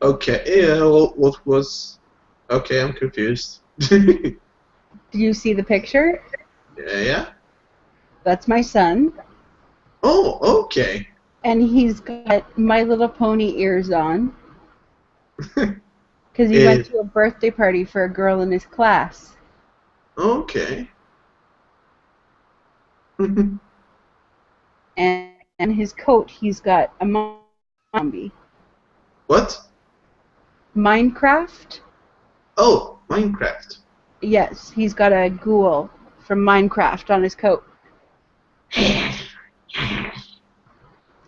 Speaker 3: Okay, yeah, what was... Okay, I'm confused.
Speaker 1: Did you see the picture?
Speaker 3: Yeah?
Speaker 1: That's my son.
Speaker 3: Oh, okay.
Speaker 1: And he's got My Little Pony ears on. Because he went to a birthday party for a girl in his class.
Speaker 3: Okay.
Speaker 1: And his coat, he's got a zombie.
Speaker 3: What?
Speaker 1: Minecraft?
Speaker 3: Oh, Minecraft.
Speaker 1: Yes, he's got a ghoul from Minecraft on his coat.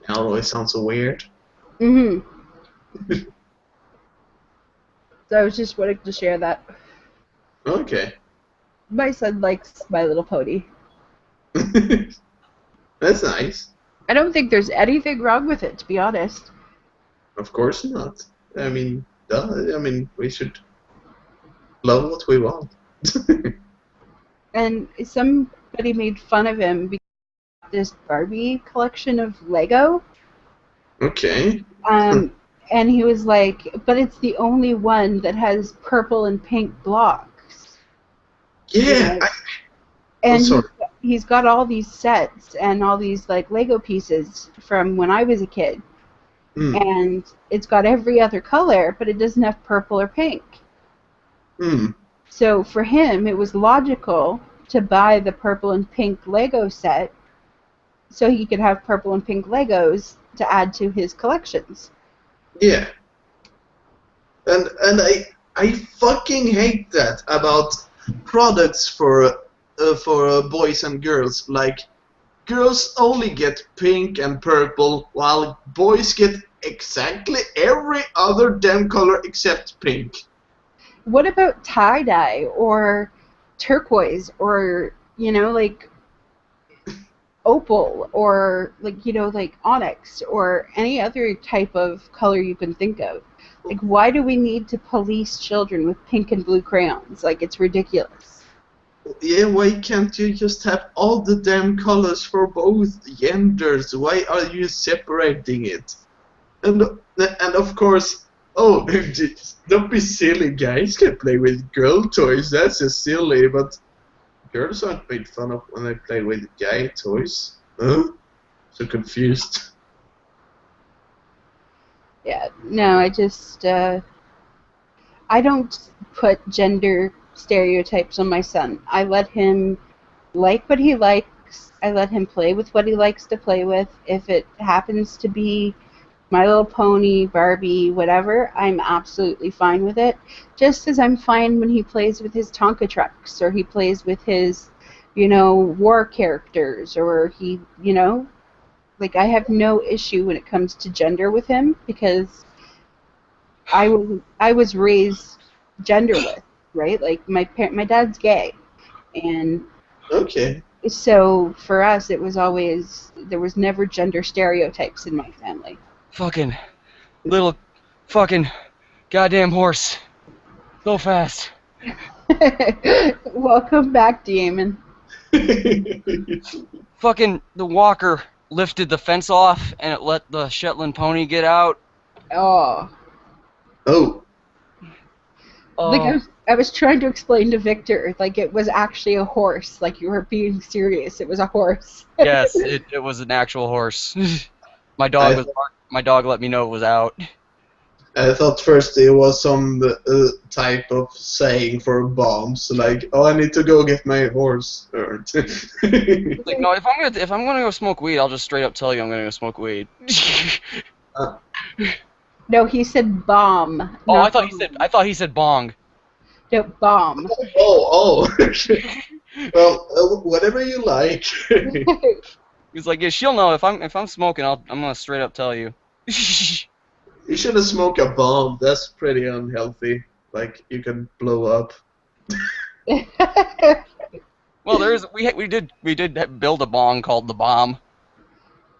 Speaker 3: That always sounds so weird.
Speaker 1: So I was just wanting to share that.
Speaker 3: Okay.
Speaker 1: My son likes My Little Pony.
Speaker 3: That's nice.
Speaker 1: I don't think there's anything wrong with it, to be honest.
Speaker 3: Of course not. I mean, duh. I mean, we should love what we want.
Speaker 1: And somebody made fun of him because of this Barbie collection of Lego.
Speaker 3: Okay.
Speaker 1: And he was like, but it's the only one that has purple and pink blocks.
Speaker 3: Yeah.
Speaker 1: And
Speaker 3: sorry.
Speaker 1: he's got all these sets and all these like Lego pieces from when I was a kid. And it's got every other color, but it doesn't have purple or pink. So for him, it was logical to buy the purple and pink Lego set so he could have purple and pink Legos to add to his collections.
Speaker 3: Yeah. And I fucking hate that about products for boys and girls. Like, girls only get pink and purple, while boys get exactly every other damn color except pink.
Speaker 1: What about tie-dye or turquoise or, like opal or like onyx or any other type of color you can think of? Like, why do we need to police children with pink and blue crayons? Like, it's ridiculous.
Speaker 3: Yeah, why can't you just have all the damn colors for both genders? Why are you separating it? And of course, don't be silly, guys can play with girl toys, that's just silly, but girls aren't made fun of when they play with guy toys. Huh? So confused.
Speaker 1: Yeah, no, I just, I don't put gender stereotypes on my son. I let him like what he likes. I let him play with what he likes to play with. If it happens to be My Little Pony, Barbie, whatever, I'm absolutely fine with it. Just as I'm fine when he plays with his Tonka trucks or he plays with his, war characters or he, like, I have no issue when it comes to gender with him because I was raised genderless, right? Like, my dad's gay, and
Speaker 3: Okay.
Speaker 1: so for us it was always, there was never gender stereotypes in my family.
Speaker 4: Fucking little fucking goddamn horse. So fast.
Speaker 1: Welcome back, Damon.
Speaker 4: Fucking the walker lifted the fence off and it let the Shetland pony get out.
Speaker 1: Oh. Like, I was trying to explain to Victor, like, it was actually a horse. Like, you were being serious. It was a horse.
Speaker 4: Yes, it was an actual horse. My dog let me know it was out.
Speaker 3: I thought first it was some type of saying for bombs, like, oh, I need to go get my horse.
Speaker 4: Like, no, if I'm gonna go smoke weed, I'll just straight up tell you I'm gonna go smoke weed.
Speaker 1: No, he said bomb.
Speaker 4: Oh, I thought he said bong.
Speaker 1: No, bomb.
Speaker 3: Oh. Well, whatever you like.
Speaker 4: He's like, yeah, she'll know if I'm smoking. I'm gonna straight up tell you.
Speaker 3: You shouldn't smoke a bomb. That's pretty unhealthy. Like, you can blow up.
Speaker 4: Well, we did build a bong called the bomb.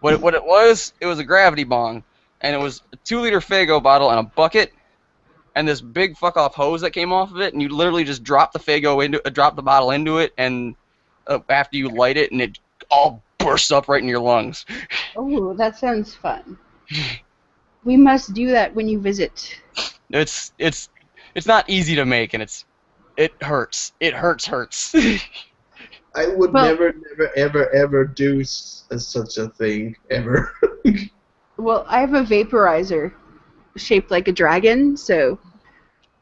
Speaker 4: What it was a gravity bong, and it was a 2-liter Faygo bottle and a bucket, and this big fuck off hose that came off of it, and you literally just drop the bottle into it, and after you light it, and it all bursts up right in your lungs.
Speaker 1: Oh, that sounds fun. We must do that when you visit.
Speaker 4: It's not easy to make, and it hurts. It hurts.
Speaker 3: I would never, ever do such a thing, ever.
Speaker 1: Well, I have a vaporizer shaped like a dragon, so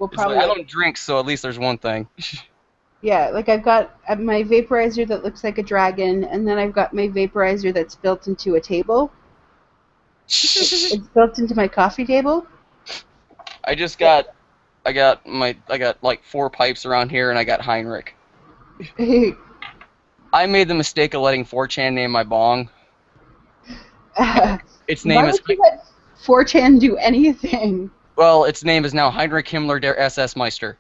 Speaker 1: we'll probably...
Speaker 4: I don't drink, so at least there's one thing.
Speaker 1: Yeah, like, I've got my vaporizer that looks like a dragon, and then I've got my vaporizer that's built into a table. It's built into my coffee table.
Speaker 4: I got like 4 pipes around here, and I got Heinrich. I made the mistake of letting 4chan name my bong. Its
Speaker 1: Why
Speaker 4: name is
Speaker 1: would you let 4chan do anything?
Speaker 4: well, its name is now Heinrich Himmler der SS Meister.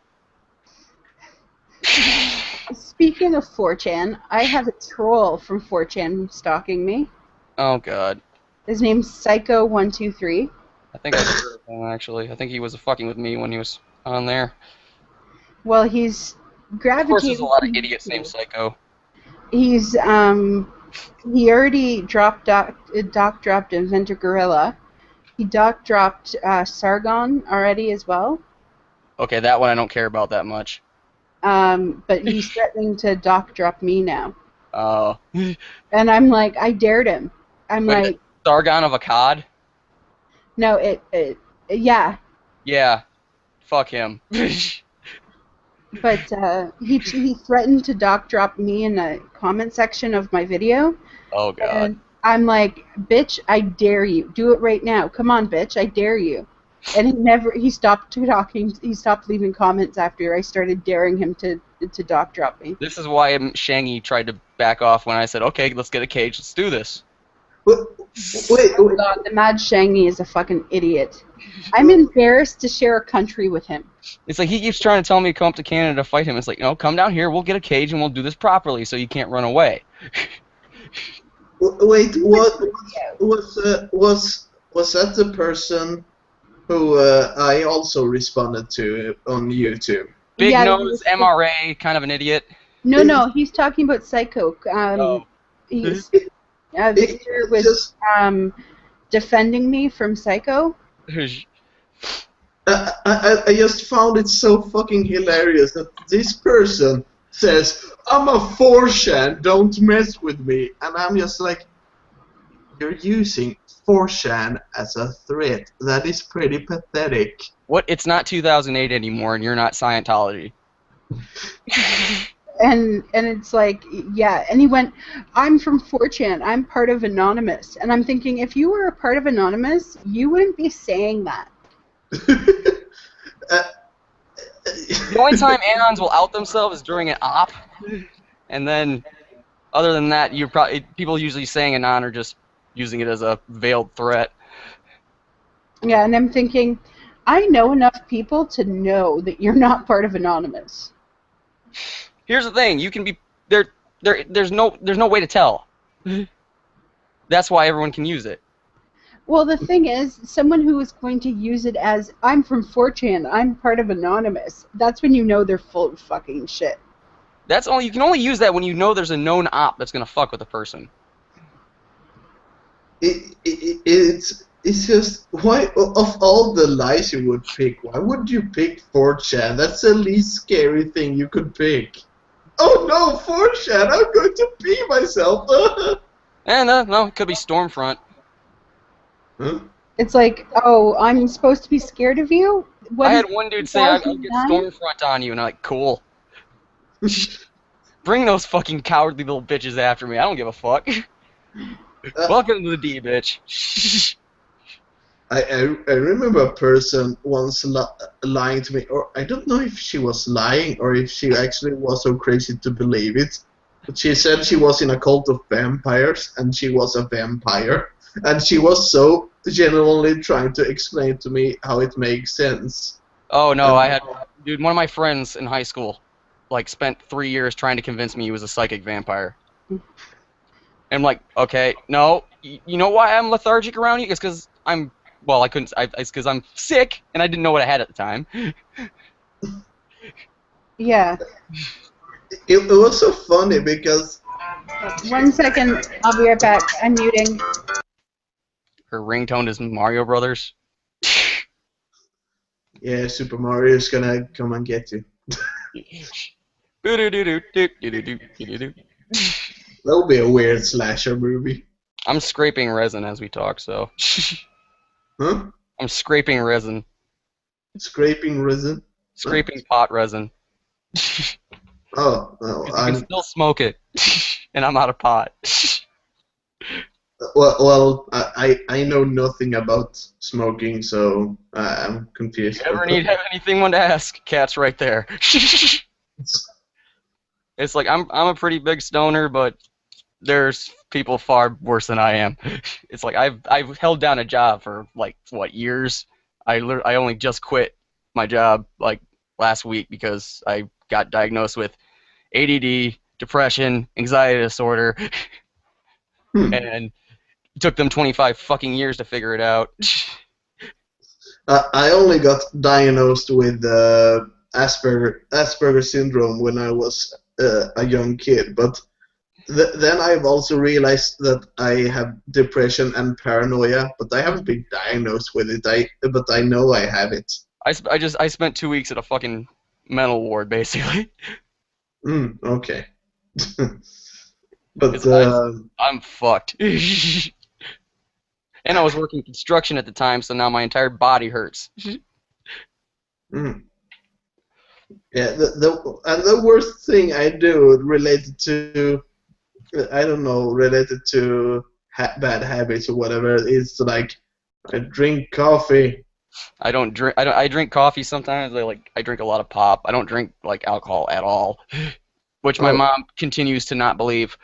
Speaker 1: Speaking of 4chan, I have a troll from 4chan stalking me.
Speaker 4: Oh god.
Speaker 1: His name's Psycho123.
Speaker 4: I think I heard of him actually. I think he was fucking with me when he was on there.
Speaker 1: Well, he's
Speaker 4: Of course, there's a
Speaker 1: gravitating.
Speaker 4: lot of idiots named Psycho.
Speaker 1: He's he already dropped doc dropped Inventor Gorilla. He doc dropped Sargon already as well.
Speaker 4: Okay, that one I don't care about that much.
Speaker 1: But he's threatening to doc drop me now.
Speaker 4: Oh.
Speaker 1: And I'm like, I dared him. I'm
Speaker 4: Wait,
Speaker 1: like,
Speaker 4: Sargon of Akkad?
Speaker 1: no, yeah.
Speaker 4: Yeah. Fuck him.
Speaker 1: But he threatened to doc drop me in the comment section of my video.
Speaker 4: Oh god.
Speaker 1: And I'm like, bitch, I dare you. Do it right now. Come on, bitch, I dare you. And he stopped talking. He stopped leaving comments after I started daring him to doc drop me.
Speaker 4: This is why Shangy tried to back off when I said, okay, let's get a cage, let's do this.
Speaker 3: Wait,
Speaker 1: Oh God, the Mad Shangy is a fucking idiot. I'm embarrassed to share a country with him.
Speaker 4: It's like he keeps trying to tell me to come up to Canada to fight him. It's like, no, come down here, we'll get a cage and we'll do this properly so you can't run away.
Speaker 3: wait, what was that the person who I also responded to on YouTube?
Speaker 4: Big
Speaker 1: Yeah,
Speaker 4: nose, MRA, kind of an idiot.
Speaker 1: No, he's talking about Psycho.
Speaker 4: Oh.
Speaker 1: Victor was defending me from Psycho.
Speaker 3: I just found it so fucking hilarious that this person says, I'm a 4chan, don't mess with me. And I'm just like, you're using 4chan as a threat. That is pretty pathetic.
Speaker 4: What? It's not 2008 anymore and you're not Scientology.
Speaker 1: And it's like, yeah, and he went, I'm from 4chan, I'm part of Anonymous. And I'm thinking, if you were a part of Anonymous, you wouldn't be saying that.
Speaker 4: The only time Anons will out themselves is during an op. And then, other than that, people usually saying Anon are just using it as a veiled threat.
Speaker 1: Yeah, and I'm thinking, I know enough people to know that you're not part of Anonymous.
Speaker 4: Here's the thing: you can be there. There's no way to tell. That's why everyone can use it.
Speaker 1: Well, the thing is, someone who is going to use it as, I'm from 4chan, I'm part of Anonymous, that's when you know they're full of fucking shit.
Speaker 4: You can only use that when you know there's a known op that's gonna fuck with a person.
Speaker 3: It's just, why, of all the lies you would pick, why would you pick 4chan? That's the least scary thing you could pick. Oh no, 4chan, I'm going to pee myself.
Speaker 4: No, it could be Stormfront.
Speaker 3: Huh?
Speaker 1: It's like, oh, I'm supposed to be scared of you? What
Speaker 4: I
Speaker 1: is
Speaker 4: had one dude say, I'll get
Speaker 1: 2009?
Speaker 4: Stormfront on you, and I'm like, cool. Bring those fucking cowardly little bitches after me, I don't give a fuck. Welcome to the D, bitch.
Speaker 3: I remember a person once lying to me, or I don't know if she was lying or if she actually was so crazy to believe it, but she said she was in a cult of vampires and she was a vampire, and she was so genuinely trying to explain to me how it makes sense.
Speaker 4: Oh no, dude, one of my friends in high school, like, spent 3 years trying to convince me he was a psychic vampire. And I'm like, okay, no, you know why I'm lethargic around you? It's because it's because I'm sick, and I didn't know what I had at the time.
Speaker 1: Yeah.
Speaker 3: It was so funny because
Speaker 1: 1 second, I'll be right back. I'm muting.
Speaker 4: Her ringtone is Mario Brothers.
Speaker 3: yeah, Super Mario is gonna come and get you. That'll be a weird slasher movie.
Speaker 4: I'm scraping resin as we talk, so.
Speaker 3: Huh?
Speaker 4: I'm scraping resin.
Speaker 3: Scraping resin?
Speaker 4: Scraping pot resin.
Speaker 3: Oh, no.
Speaker 4: You can still smoke it, and I'm out of pot.
Speaker 3: Well, I know nothing about smoking, so I'm confused.
Speaker 4: If you ever need anything to ask, Cat's right there. It's like I'm a pretty big stoner, but there's people far worse than I am. It's like I've held down a job for like what years. I only just quit my job like last week because I got diagnosed with ADD, depression, anxiety disorder, and it took them 25 fucking years to figure it out.
Speaker 3: I only got diagnosed with Asperger syndrome when I was a young kid, but then I've also realized that I have depression and paranoia, but I haven't been diagnosed with it. But I know I have it.
Speaker 4: I spent 2 weeks at a fucking mental ward basically.
Speaker 3: Okay. But
Speaker 4: I'm fucked. And I was working construction at the time, so now my entire body hurts.
Speaker 3: Yeah, the worst thing I do related to, I don't know, related to bad habits or whatever, is like I drink coffee.
Speaker 4: I drink coffee sometimes. I drink a lot of pop. I don't drink like alcohol at all, which my mom continues to not believe.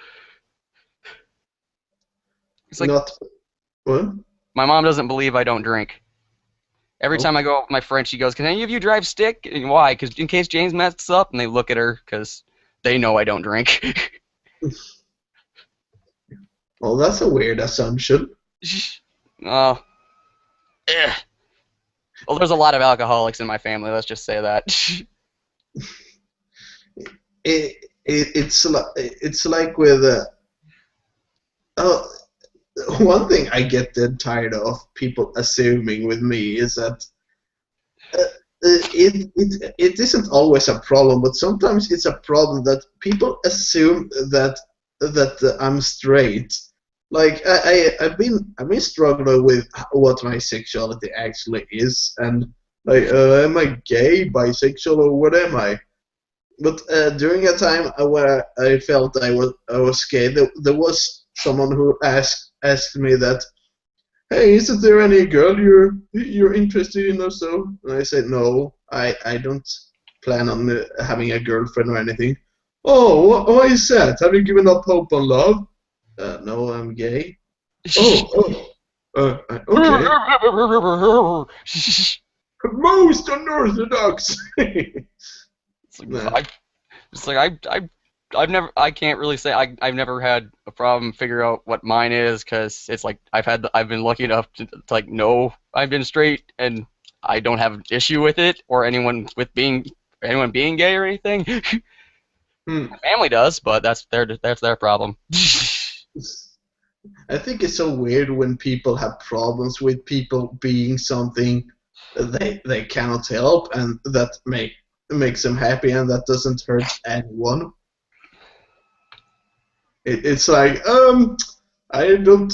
Speaker 4: It's like
Speaker 3: What?
Speaker 4: My mom doesn't believe I don't drink. Every time I go out with my friend, she goes, "Can any of you drive stick?" And why? Because in case James messes up, and they look at her because they know I don't drink.
Speaker 3: Well, that's a weird assumption.
Speaker 4: Well, there's a lot of alcoholics in my family. Let's just say that.
Speaker 3: It's like with one thing I get dead tired of people assuming with me is that it isn't always a problem, but sometimes it's a problem that people assume that I'm straight. Like I've been struggling with what my sexuality actually is, and like am I gay, bisexual, or what am I? But during a time where I felt I was gay, there was someone who asked me that, "Hey, isn't there any girl you're interested in or so?" And I said, "No, I don't plan on having a girlfriend or anything." "Oh, why is that? Have you given up hope on love?" "No, I'm gay." Okay. Most unorthodox.
Speaker 4: I can't really say I've never had a problem figure out what mine is, because it's like I've been lucky enough to like know I've been straight, and I don't have an issue with it or anyone being gay or anything. My family does, but that's their problem.
Speaker 3: I think it's so weird when people have problems with people being something they cannot help, and that makes them happy, and that doesn't hurt anyone. It's like I don't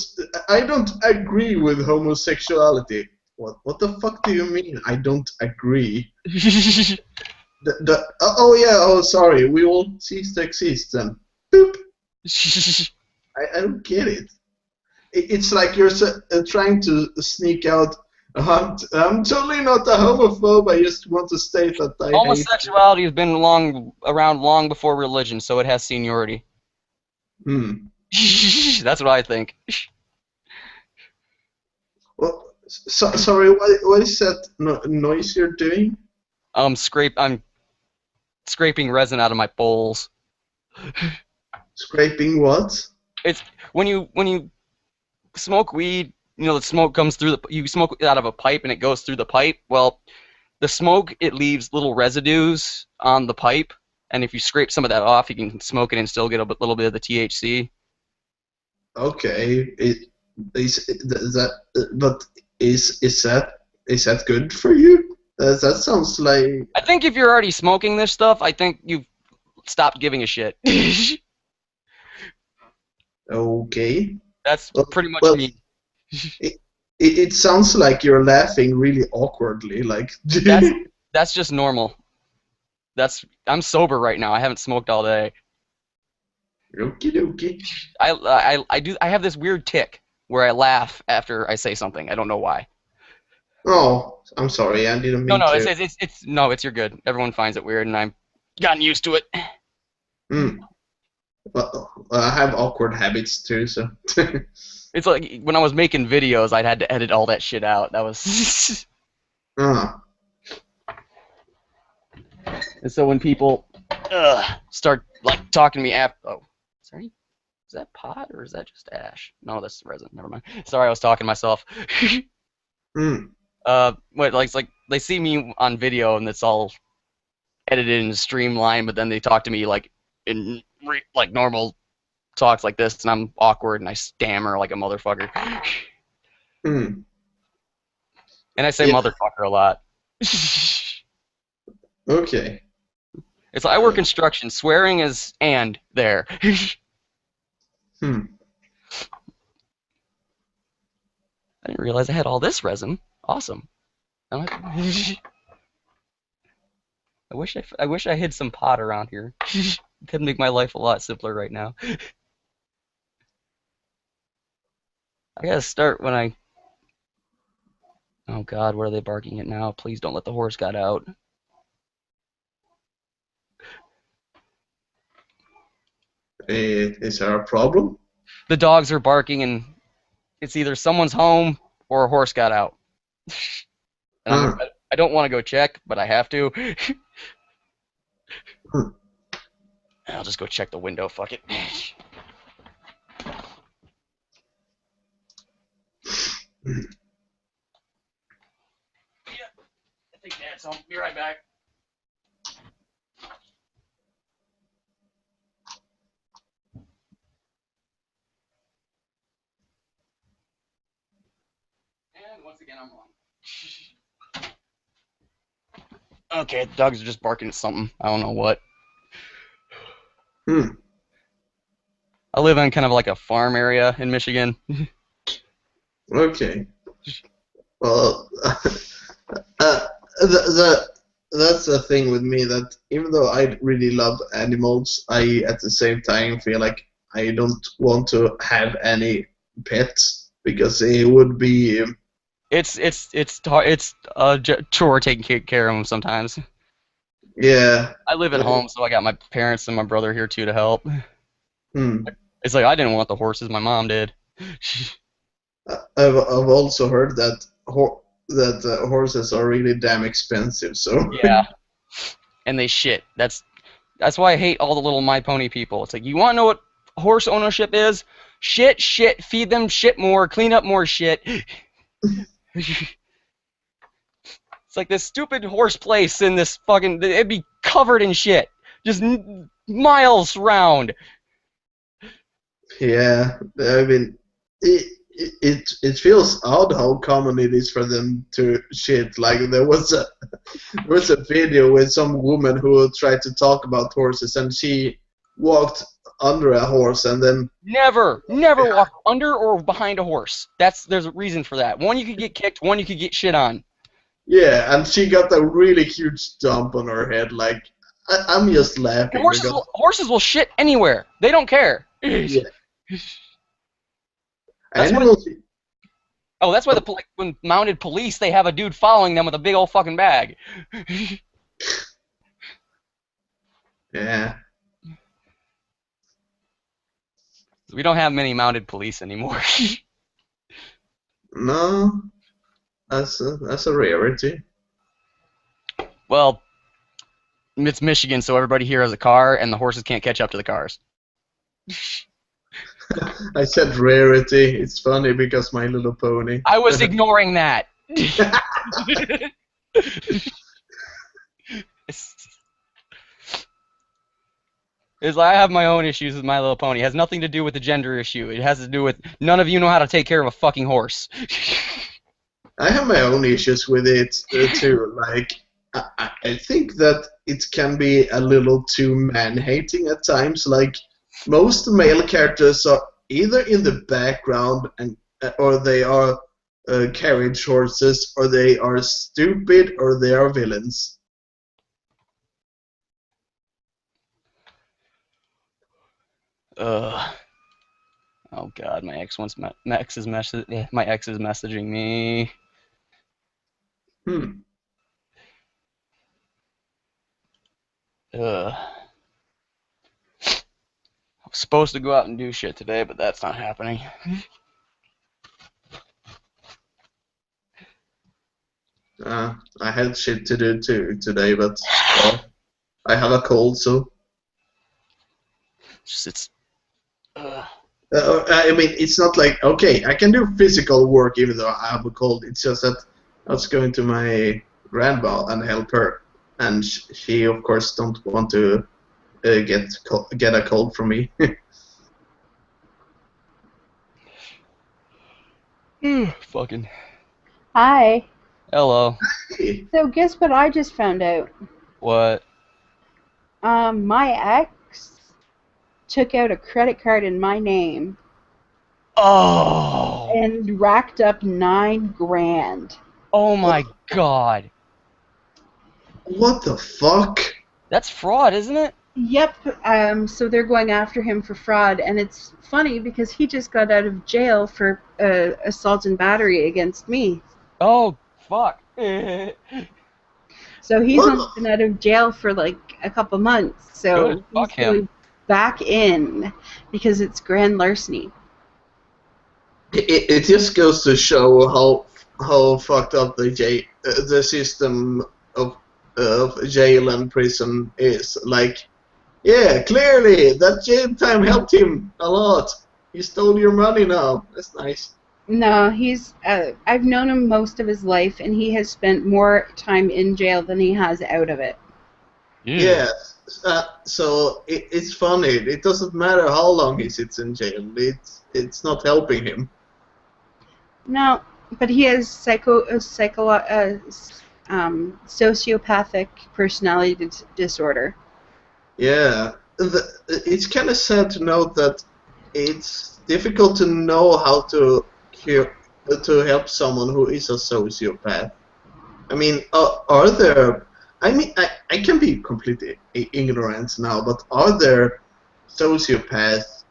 Speaker 3: agree with homosexuality. What the fuck do you mean? I don't agree. Sorry, we will cease to exist then. Boop. I don't get it. It's like you're trying to sneak out. I'm totally not a homophobe. I just want to state that I
Speaker 4: homosexuality has been around long before religion, so it has seniority. That's what I think.
Speaker 3: Well, sorry. What is that noise you're doing?
Speaker 4: I'm scraping resin out of my bowls.
Speaker 3: Scraping what?
Speaker 4: It's when you smoke weed, the smoke comes through you smoke it out of a pipe and it goes through the pipe. Well, the smoke, it leaves little residues on the pipe, and if you scrape some of that off, you can smoke it and still get a little bit of the THC.
Speaker 3: Okay, is that good for you? That sounds like.
Speaker 4: I think if you're already smoking this stuff, I think you've stopped giving a shit.
Speaker 3: Okay.
Speaker 4: That's pretty much me.
Speaker 3: It sounds like you're laughing really awkwardly, like.
Speaker 4: That's just normal. I'm sober right now. I haven't smoked all day.
Speaker 3: Okie dokie.
Speaker 4: I have this weird tick where I laugh after I say something. I don't know why.
Speaker 3: Oh, I'm sorry. I didn't mean
Speaker 4: to. It's you're good. Everyone finds it weird, and I've gotten used to it.
Speaker 3: Well, I have awkward habits too, so.
Speaker 4: It's like when I was making videos, I had to edit all that shit out. That was.
Speaker 3: Ah,
Speaker 4: And so when people start like talking to me after, oh, sorry, is that pot or is that just ash? No, that's resin. Never mind. Sorry, I was talking to myself. What like it's like they see me on video and it's all edited and streamlined, but then they talk to me like in like normal talks like this, and I'm awkward and I stammer like a motherfucker,
Speaker 3: mm.
Speaker 4: and I say
Speaker 3: Yeah.
Speaker 4: motherfucker a lot. It's
Speaker 3: Okay.
Speaker 4: like I work construction. Swearing is and there.
Speaker 3: Hmm.
Speaker 4: I didn't realize I had all this resin. Awesome. I wish I hid some pot around here. Could make my life a lot simpler right now. I gotta start when I. Oh God, what are they barking at now? Please don't let the horse get out.
Speaker 3: Is there a problem?
Speaker 4: The dogs are barking, and it's either someone's home or a horse got out. And
Speaker 3: Ah.
Speaker 4: I don't want to go check, but I have to.
Speaker 3: Hmm.
Speaker 4: I'll just go check the window. Fuck it. I think Dad's home. Be right back. And once again, I'm wrong. Okay, the dogs are just barking at something. I don't know what.
Speaker 3: Hmm.
Speaker 4: I live in kind of like a farm area in Michigan.
Speaker 3: Okay. Well, that's the thing with me, that even though I really love animals, I at the same time feel like I don't want to have any pets because it would be.
Speaker 4: It's a chore taking care of them sometimes.
Speaker 3: Yeah.
Speaker 4: I live at home, so I got my parents and my brother here too to help.
Speaker 3: Hmm.
Speaker 4: It's like I didn't want the horses, my mom did.
Speaker 3: I've also heard that horses are really damn expensive. So.
Speaker 4: Yeah, and they shit. That's why I hate all the little My Pony people. It's like, you want to know what horse ownership is? Shit, shit, feed them shit more, clean up more shit. It's like this stupid horse place in this fucking. It'd be covered in shit, just miles round.
Speaker 3: Yeah, I mean, it feels odd how common it is for them to shit. Like there was a video with some woman who tried to talk about horses, and she walked under a horse, and then
Speaker 4: Never walk under or behind a horse. There's a reason for that. One, you could get kicked. One, you could get shit on.
Speaker 3: yeah, and she got a really huge dump on her head. Like I'm just laughing because
Speaker 4: Horses will shit anywhere. They don't care.
Speaker 3: yeah,
Speaker 4: That's why.
Speaker 3: animals.
Speaker 4: Oh, that's why when mounted police, they have a dude following them with a big old fucking bag.
Speaker 3: Yeah,
Speaker 4: We don't have many mounted police anymore.
Speaker 3: no, that's a rarity.
Speaker 4: Well, it's Michigan, so everybody here has a car, and the horses can't catch up to the cars.
Speaker 3: I said rarity. It's funny because My Little Pony.
Speaker 4: I was ignoring that. It's like I have my own issues with My Little Pony. It has nothing to do with the gender issue. It has to do with none of you know how to take care of a fucking horse.
Speaker 3: I have my own issues with it too. Like, I think that it can be a little too man-hating at times. Like, most male characters are either in the background or they are carriage horses, or they are stupid, or they are villains.
Speaker 4: Oh God, my ex is messaging me.
Speaker 3: Hmm.
Speaker 4: Oh supposed to go out and do shit today, but that's not happening.
Speaker 3: I had shit to do too today, but I have a cold, so.
Speaker 4: It's.
Speaker 3: I mean, it's not like, okay, I can do physical work even though I have a cold. It's just that I was going to my grandma and help her, and she of course don't want to get a cold from me.
Speaker 4: Fucking.
Speaker 1: Hi.
Speaker 4: Hello.
Speaker 1: So guess what I just found out?
Speaker 4: What?
Speaker 1: My ex took out a credit card in my name
Speaker 4: Oh.
Speaker 1: and racked up $9,000.
Speaker 4: Oh my god.
Speaker 3: What the fuck?
Speaker 4: That's fraud, isn't it?
Speaker 1: Yep. So they're going after him for fraud, and it's funny because he just got out of jail for assault and battery against me.
Speaker 4: Oh fuck.
Speaker 1: So he's
Speaker 3: What?
Speaker 1: only been out of jail for like a couple months. So
Speaker 4: Good. Fuck
Speaker 1: he's
Speaker 4: him.
Speaker 1: going back in because it's grand larceny.
Speaker 3: It just goes to show how fucked up the system of jail and prison is. Like, yeah, clearly that jail time helped him a lot. He stole your money now. That's nice.
Speaker 1: No, he's. I've known him most of his life, and he has spent more time in jail than he has out of it.
Speaker 3: Yeah. So it's funny. It doesn't matter how long he sits in jail. It's not helping him.
Speaker 1: No, but he has sociopathic personality disorder.
Speaker 3: Yeah. It's kind of sad to note that it's difficult to know how to help someone who is a sociopath. I mean, are there? I mean, I can be completely ignorant now, but are there sociopaths?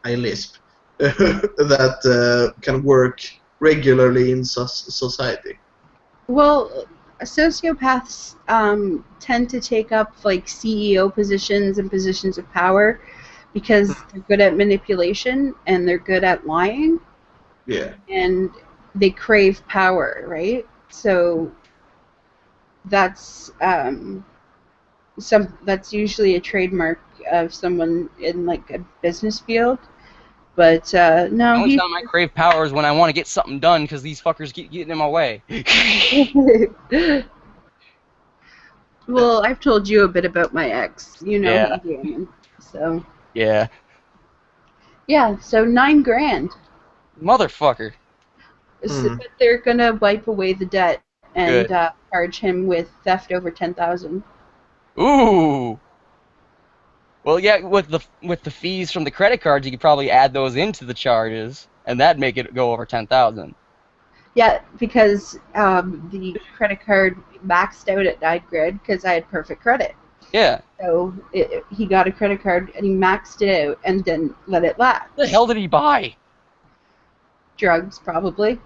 Speaker 3: I lisp that can work regularly in society.
Speaker 1: Well, sociopaths tend to take up like CEO positions and positions of power because they're good at manipulation and they're good at lying.
Speaker 3: Yeah.
Speaker 1: And they crave power, right? So that's that's usually a trademark of someone in like a business field. But
Speaker 4: The
Speaker 1: no,
Speaker 4: only time I crave power is when I want to get something done because these fuckers keep getting in my way.
Speaker 1: Well, I've told you a bit about my ex. You know
Speaker 4: Yeah.
Speaker 1: him, Damon. So
Speaker 4: Yeah.
Speaker 1: yeah, so $9,000.
Speaker 4: Motherfucker.
Speaker 1: So, but they're gonna wipe away the debt and
Speaker 4: Good.
Speaker 1: charge him with theft over 10,000.
Speaker 4: Ooh. Well, yeah, with the fees from the credit cards, you could probably add those into the charges, and that'd make it go over 10,000.
Speaker 1: Yeah, because the credit card maxed out at $9,000 because I had perfect credit.
Speaker 4: Yeah.
Speaker 1: So he got a credit card and he maxed it out and then let it lapse.
Speaker 4: What the hell did he buy?
Speaker 1: Drugs, probably.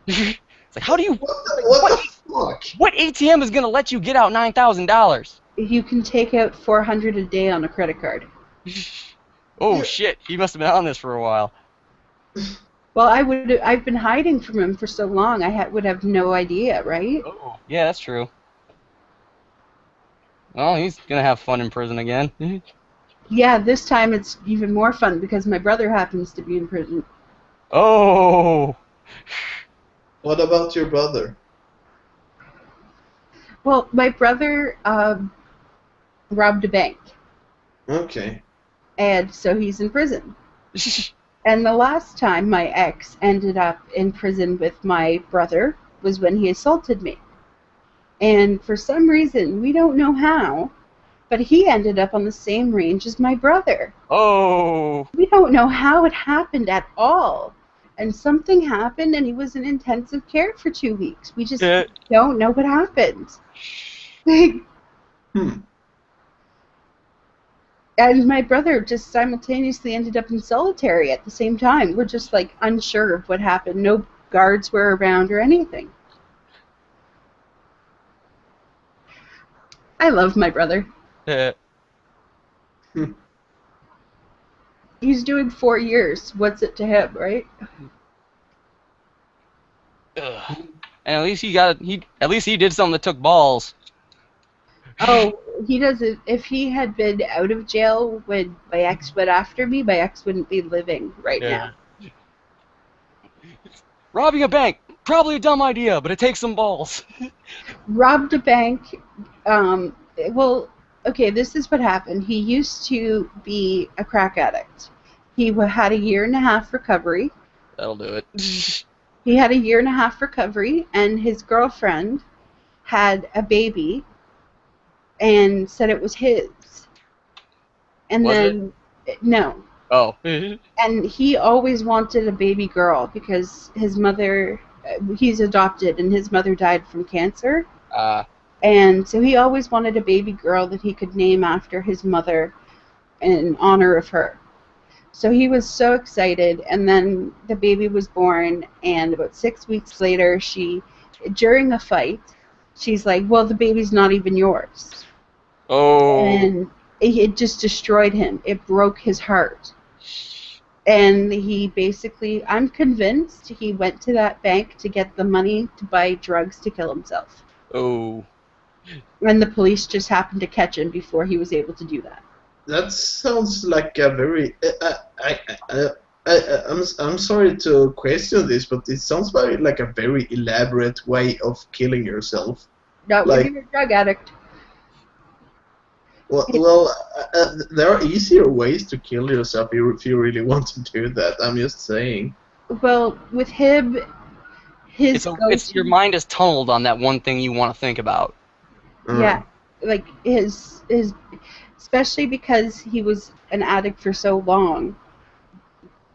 Speaker 4: It's like, how do you?
Speaker 3: What the fuck?
Speaker 4: What ATM is gonna let you get out $9,000?
Speaker 1: You can take out $400 a day on a credit card.
Speaker 4: Oh shit! He must have been on this for a while.
Speaker 1: Well, I've been hiding from him for so long. I would have no idea, right?
Speaker 4: Oh. Yeah, that's true. Well, he's gonna have fun in prison again.
Speaker 1: Yeah, this time it's even more fun because my brother happens to be in prison.
Speaker 4: Oh.
Speaker 3: What about your brother?
Speaker 1: Well, my brother robbed a bank,
Speaker 3: Okay.
Speaker 1: and so he's in prison. And the last time my ex ended up in prison with my brother was when he assaulted me. And for some reason, we don't know how, but he ended up on the same range as my brother.
Speaker 4: Oh.
Speaker 1: We don't know how it happened at all. And something happened, and he was in intensive care for 2 weeks. We just don't know what happened. And my brother just simultaneously ended up in solitary at the same time. We're just like unsure of what happened. No guards were around or anything. I love my brother. He's doing 4 years. What's it to him, right?
Speaker 4: Ugh. And at least he did something that took balls.
Speaker 1: Oh, he doesn't. If he had been out of jail when my ex went after me, my ex wouldn't be living right now.
Speaker 4: Robbing a bank, probably a dumb idea, but it takes some balls.
Speaker 1: Robbed a bank. Well, okay, this is what happened. He used to be a crack addict. He had a 1.5 year recovery.
Speaker 4: That'll do it.
Speaker 1: He had a 1.5 year recovery, and his girlfriend had a baby and said it was his. And
Speaker 4: Was
Speaker 1: then, no.
Speaker 4: Oh.
Speaker 1: And he always wanted a baby girl because his mother, he's adopted, and his mother died from cancer. And so he always wanted a baby girl that he could name after his mother in honor of her. So he was so excited, and then the baby was born, and about 6 weeks later, during a fight, she's like, well, the baby's not even yours.
Speaker 4: Oh.
Speaker 1: And it just destroyed him. It broke his heart. And he basically, I'm convinced he went to that bank to get the money to buy drugs to kill himself.
Speaker 4: Oh.
Speaker 1: And the police just happened to catch him before he was able to do that.
Speaker 3: That sounds like a very. I'm sorry to question this, but it sounds like a very elaborate way of killing yourself.
Speaker 1: Not when you're a drug addict.
Speaker 3: Well, there are easier ways to kill yourself if you really want to do that. I'm just saying.
Speaker 1: Well, with him,
Speaker 4: It's your mind is tunneled on that one thing you want to think about.
Speaker 1: Yeah, like his especially because he was an addict for so long.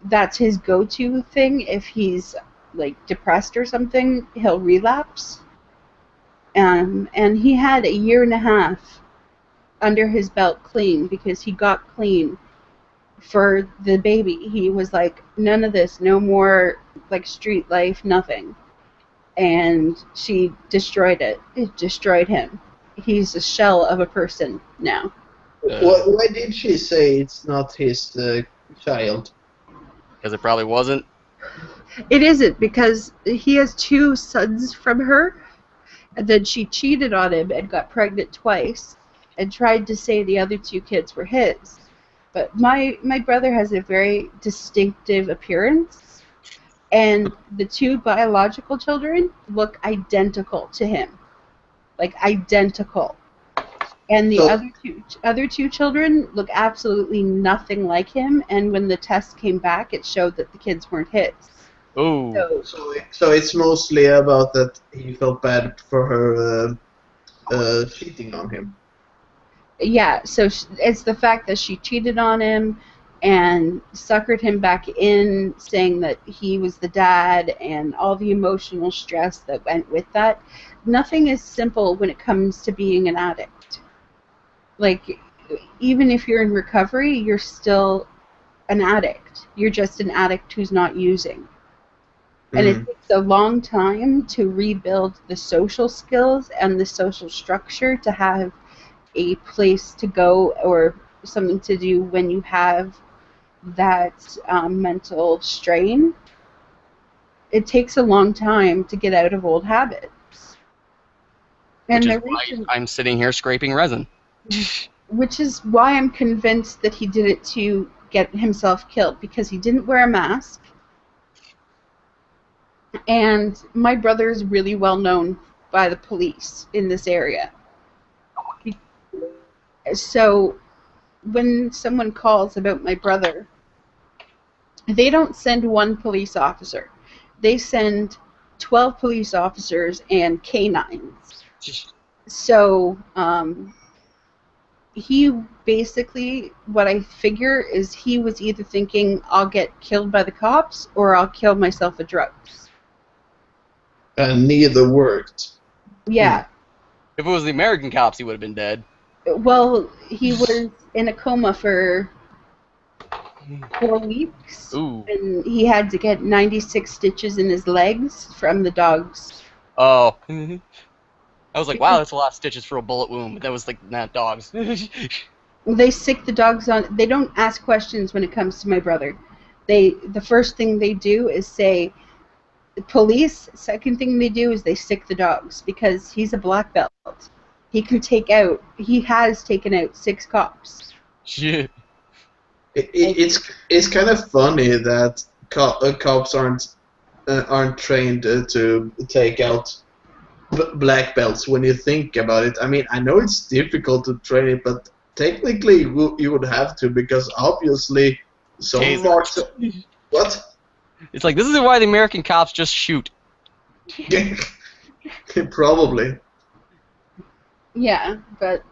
Speaker 1: That's his go-to thing. If he's like depressed or something, he'll relapse. And he had a 1.5 year under his belt clean because he got clean for the baby. He was like, none of this, no more like street life, nothing. And she destroyed it. It destroyed him. He's a shell of a person now.
Speaker 3: Why did she say it's not his child?
Speaker 4: Because it probably wasn't.
Speaker 1: It isn't, because he has 2 sons from her, and then she cheated on him and got pregnant twice and tried to say the other 2 kids were his. But my brother has a very distinctive appearance, and the 2 biological children look identical to him. Like, identical. And the other two children look absolutely nothing like him, and when the test came back, it showed that the kids weren't his.
Speaker 4: Oh.
Speaker 3: So it's mostly about that he felt bad for her cheating on him.
Speaker 1: Yeah, so it's the fact that she cheated on him and suckered him back in, saying that he was the dad, and all the emotional stress that went with that. Nothing is simple when it comes to being an addict. Like, even if you're in recovery, you're still an addict. You're just an addict who's not using. And it takes a long time to rebuild the social skills and the social structure to have a place to go or something to do when you have that mental strain. It takes a long time to get out of old habits. And
Speaker 4: Which is why I'm sitting here scraping resin.
Speaker 1: Which is why I'm convinced that he did it to get himself killed, because he didn't wear a mask. And my brother is really well known by the police in this area. So when someone calls about my brother, they don't send 1 police officer. They send 12 police officers and canines. So he basically, what I figure is he was either thinking, I'll get killed by the cops or I'll kill myself with drugs.
Speaker 3: And neither worked.
Speaker 1: Yeah.
Speaker 4: If it was the American cops, he would have been dead.
Speaker 1: Well, he was in a coma for 4 weeks.
Speaker 4: Ooh.
Speaker 1: And he had to get 96 stitches in his legs from the dogs.
Speaker 4: Oh. I was like, wow, that's a lot of stitches for a bullet wound. But that was like, dogs.
Speaker 1: They sick the dogs on. They don't ask questions when it comes to my brother. The first thing they do is say police. Second thing they do is they sick the dogs because he's a black belt. He has taken out 6 cops.
Speaker 4: Shit.
Speaker 3: It's kind of funny that cops aren't trained to take out black belts when you think about it. I mean, I know it's difficult to train it, but technically you would have to, because obviously some
Speaker 4: Taser.
Speaker 3: marks. What?
Speaker 4: It's like, this is why the American cops just shoot.
Speaker 3: Probably.
Speaker 1: Yeah, but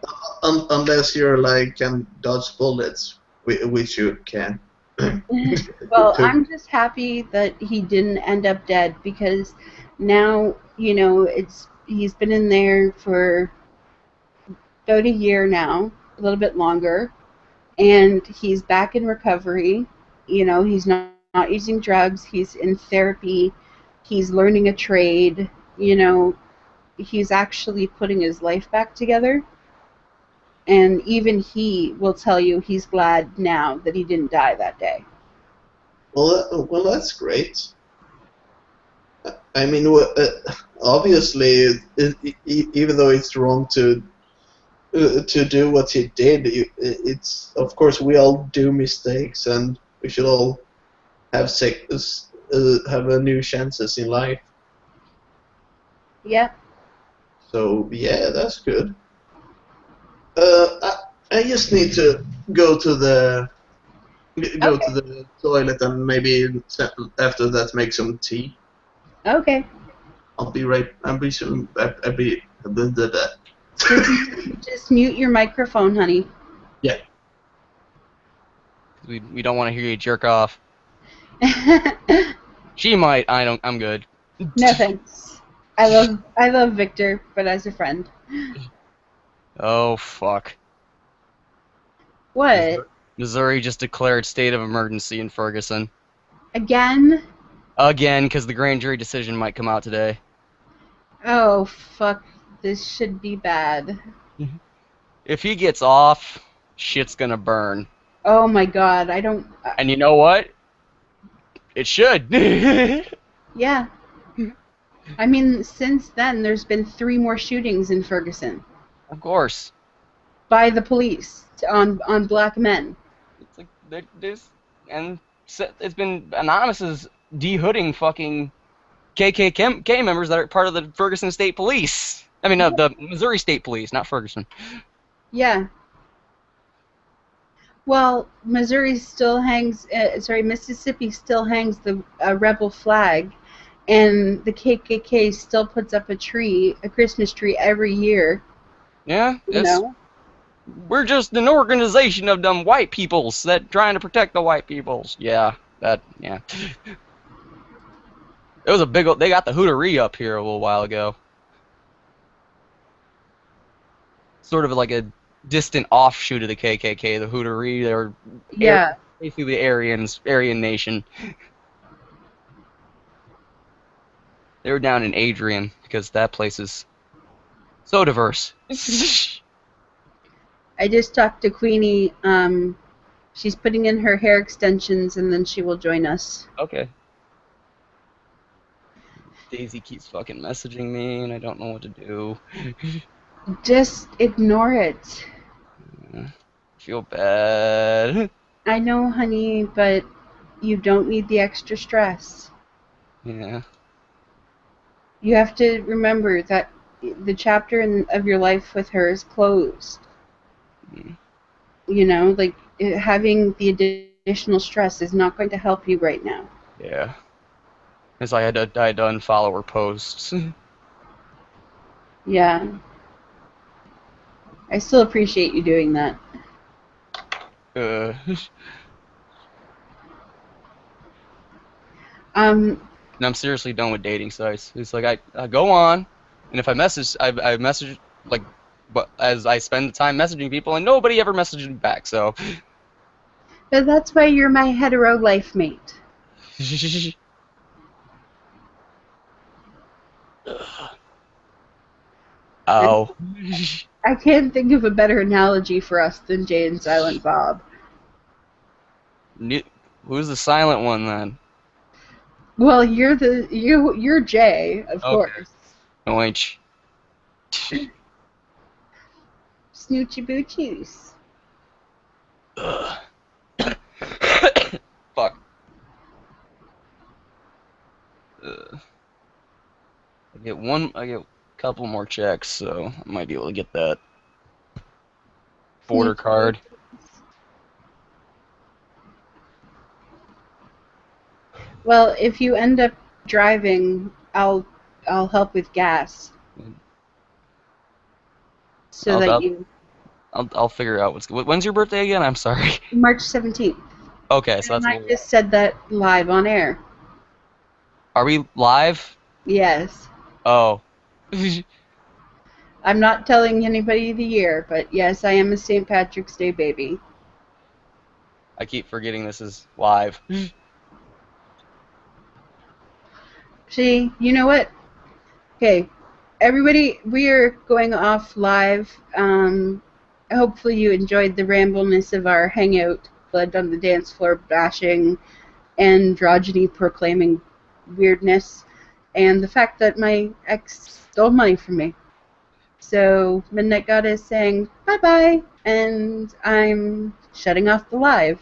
Speaker 3: Unless you're like can dodge bullets, which you can.
Speaker 1: well, I'm just happy that he didn't end up dead, because now, he's been in there for about a year now, a little bit longer, and he's back in recovery. He's not using drugs, he's in therapy, he's learning a trade, he's actually putting his life back together. And even he will tell you he's glad now that he didn't die that day.
Speaker 3: Well, that's great. I mean, obviously, even though it's wrong to do what he did, it's, of course, we all do mistakes, and we should all have a new chances in life.
Speaker 1: Yeah.
Speaker 3: So yeah, that's good. I just need to go to the to the toilet, and maybe after that make some tea.
Speaker 1: Okay.
Speaker 3: I'll be right. I'll be soon. I'll be.
Speaker 1: Just mute your microphone, honey.
Speaker 3: Yeah.
Speaker 4: We don't want to hear you jerk off. She might. I'm good.
Speaker 1: No thanks. I love Victor, but as a friend.
Speaker 4: Oh, fuck.
Speaker 1: What?
Speaker 4: Missouri just declared state of emergency in Ferguson.
Speaker 1: Again?
Speaker 4: Again, because the grand jury decision might come out today.
Speaker 1: Oh, fuck. This should be bad.
Speaker 4: If he gets off, shit's gonna burn.
Speaker 1: Oh my god, I don't...
Speaker 4: And you know what? It should.
Speaker 1: Yeah. I mean, since then, there's been 3 more shootings in Ferguson.
Speaker 4: Of course.
Speaker 1: By the police on black men.
Speaker 4: It's like and it's been anonymous as de-hooding fucking KKK members that are part of the Ferguson State Police. I mean, the Missouri State Police, not Ferguson.
Speaker 1: Yeah. Well, Mississippi still hangs the rebel flag, and the KKK still puts up a Christmas tree every year.
Speaker 4: Yeah, we're just an organization of them white peoples that trying to protect the white peoples. Yeah. It was a big. They got the Hootery up here a little while ago. Sort of like a distant offshoot of the KKK, the Hootery. They're basically the Aryan nation. They were down in Adrian because that place is so diverse.
Speaker 1: I just talked to Queenie. She's putting in her hair extensions, and then she will join us.
Speaker 4: Okay. Daisy keeps fucking messaging me, and I don't know what to do.
Speaker 1: Just ignore it.
Speaker 4: I feel bad.
Speaker 1: I know, honey, but you don't need the extra stress.
Speaker 4: Yeah.
Speaker 1: You have to remember that the chapter of your life with her is closed. Having the additional stress is not going to help you right now.
Speaker 4: Yeah. Because I had to unfollow her posts.
Speaker 1: Yeah. I still appreciate you doing that.
Speaker 4: And I'm seriously done with dating sites. It's like I go on, and if I message, I message but as I spend the time messaging people, and nobody ever messages me back. So.
Speaker 1: But that's why you're my hetero life mate.
Speaker 4: Ow.
Speaker 1: I can't think of a better analogy for us than Jay and Silent Bob.
Speaker 4: Who's the silent one then?
Speaker 1: Well, you're Jay, of
Speaker 4: Okay.
Speaker 1: course.
Speaker 4: Oinch.
Speaker 1: Snoochie boochies.
Speaker 4: Ugh. Fuck. I get a couple more checks, so I might be able to get that border card.
Speaker 1: Well, if you end up driving, I'll help with gas. So
Speaker 4: I'll figure out when's your birthday again? I'm sorry.
Speaker 1: March 17th.
Speaker 4: Okay, so
Speaker 1: And I just said that live on air.
Speaker 4: Are we live?
Speaker 1: Yes.
Speaker 4: Oh.
Speaker 1: I'm not telling anybody the year, but yes, I am a St. Patrick's Day baby.
Speaker 4: I keep forgetting this is live.
Speaker 1: See, you know what? Okay, everybody, we are going off live. Hopefully you enjoyed the rambleness of our hangout, blood on the dance floor bashing, androgyny proclaiming weirdness, and the fact that my ex stole money from me. So Midnight Goddess saying bye-bye, and I'm shutting off the live.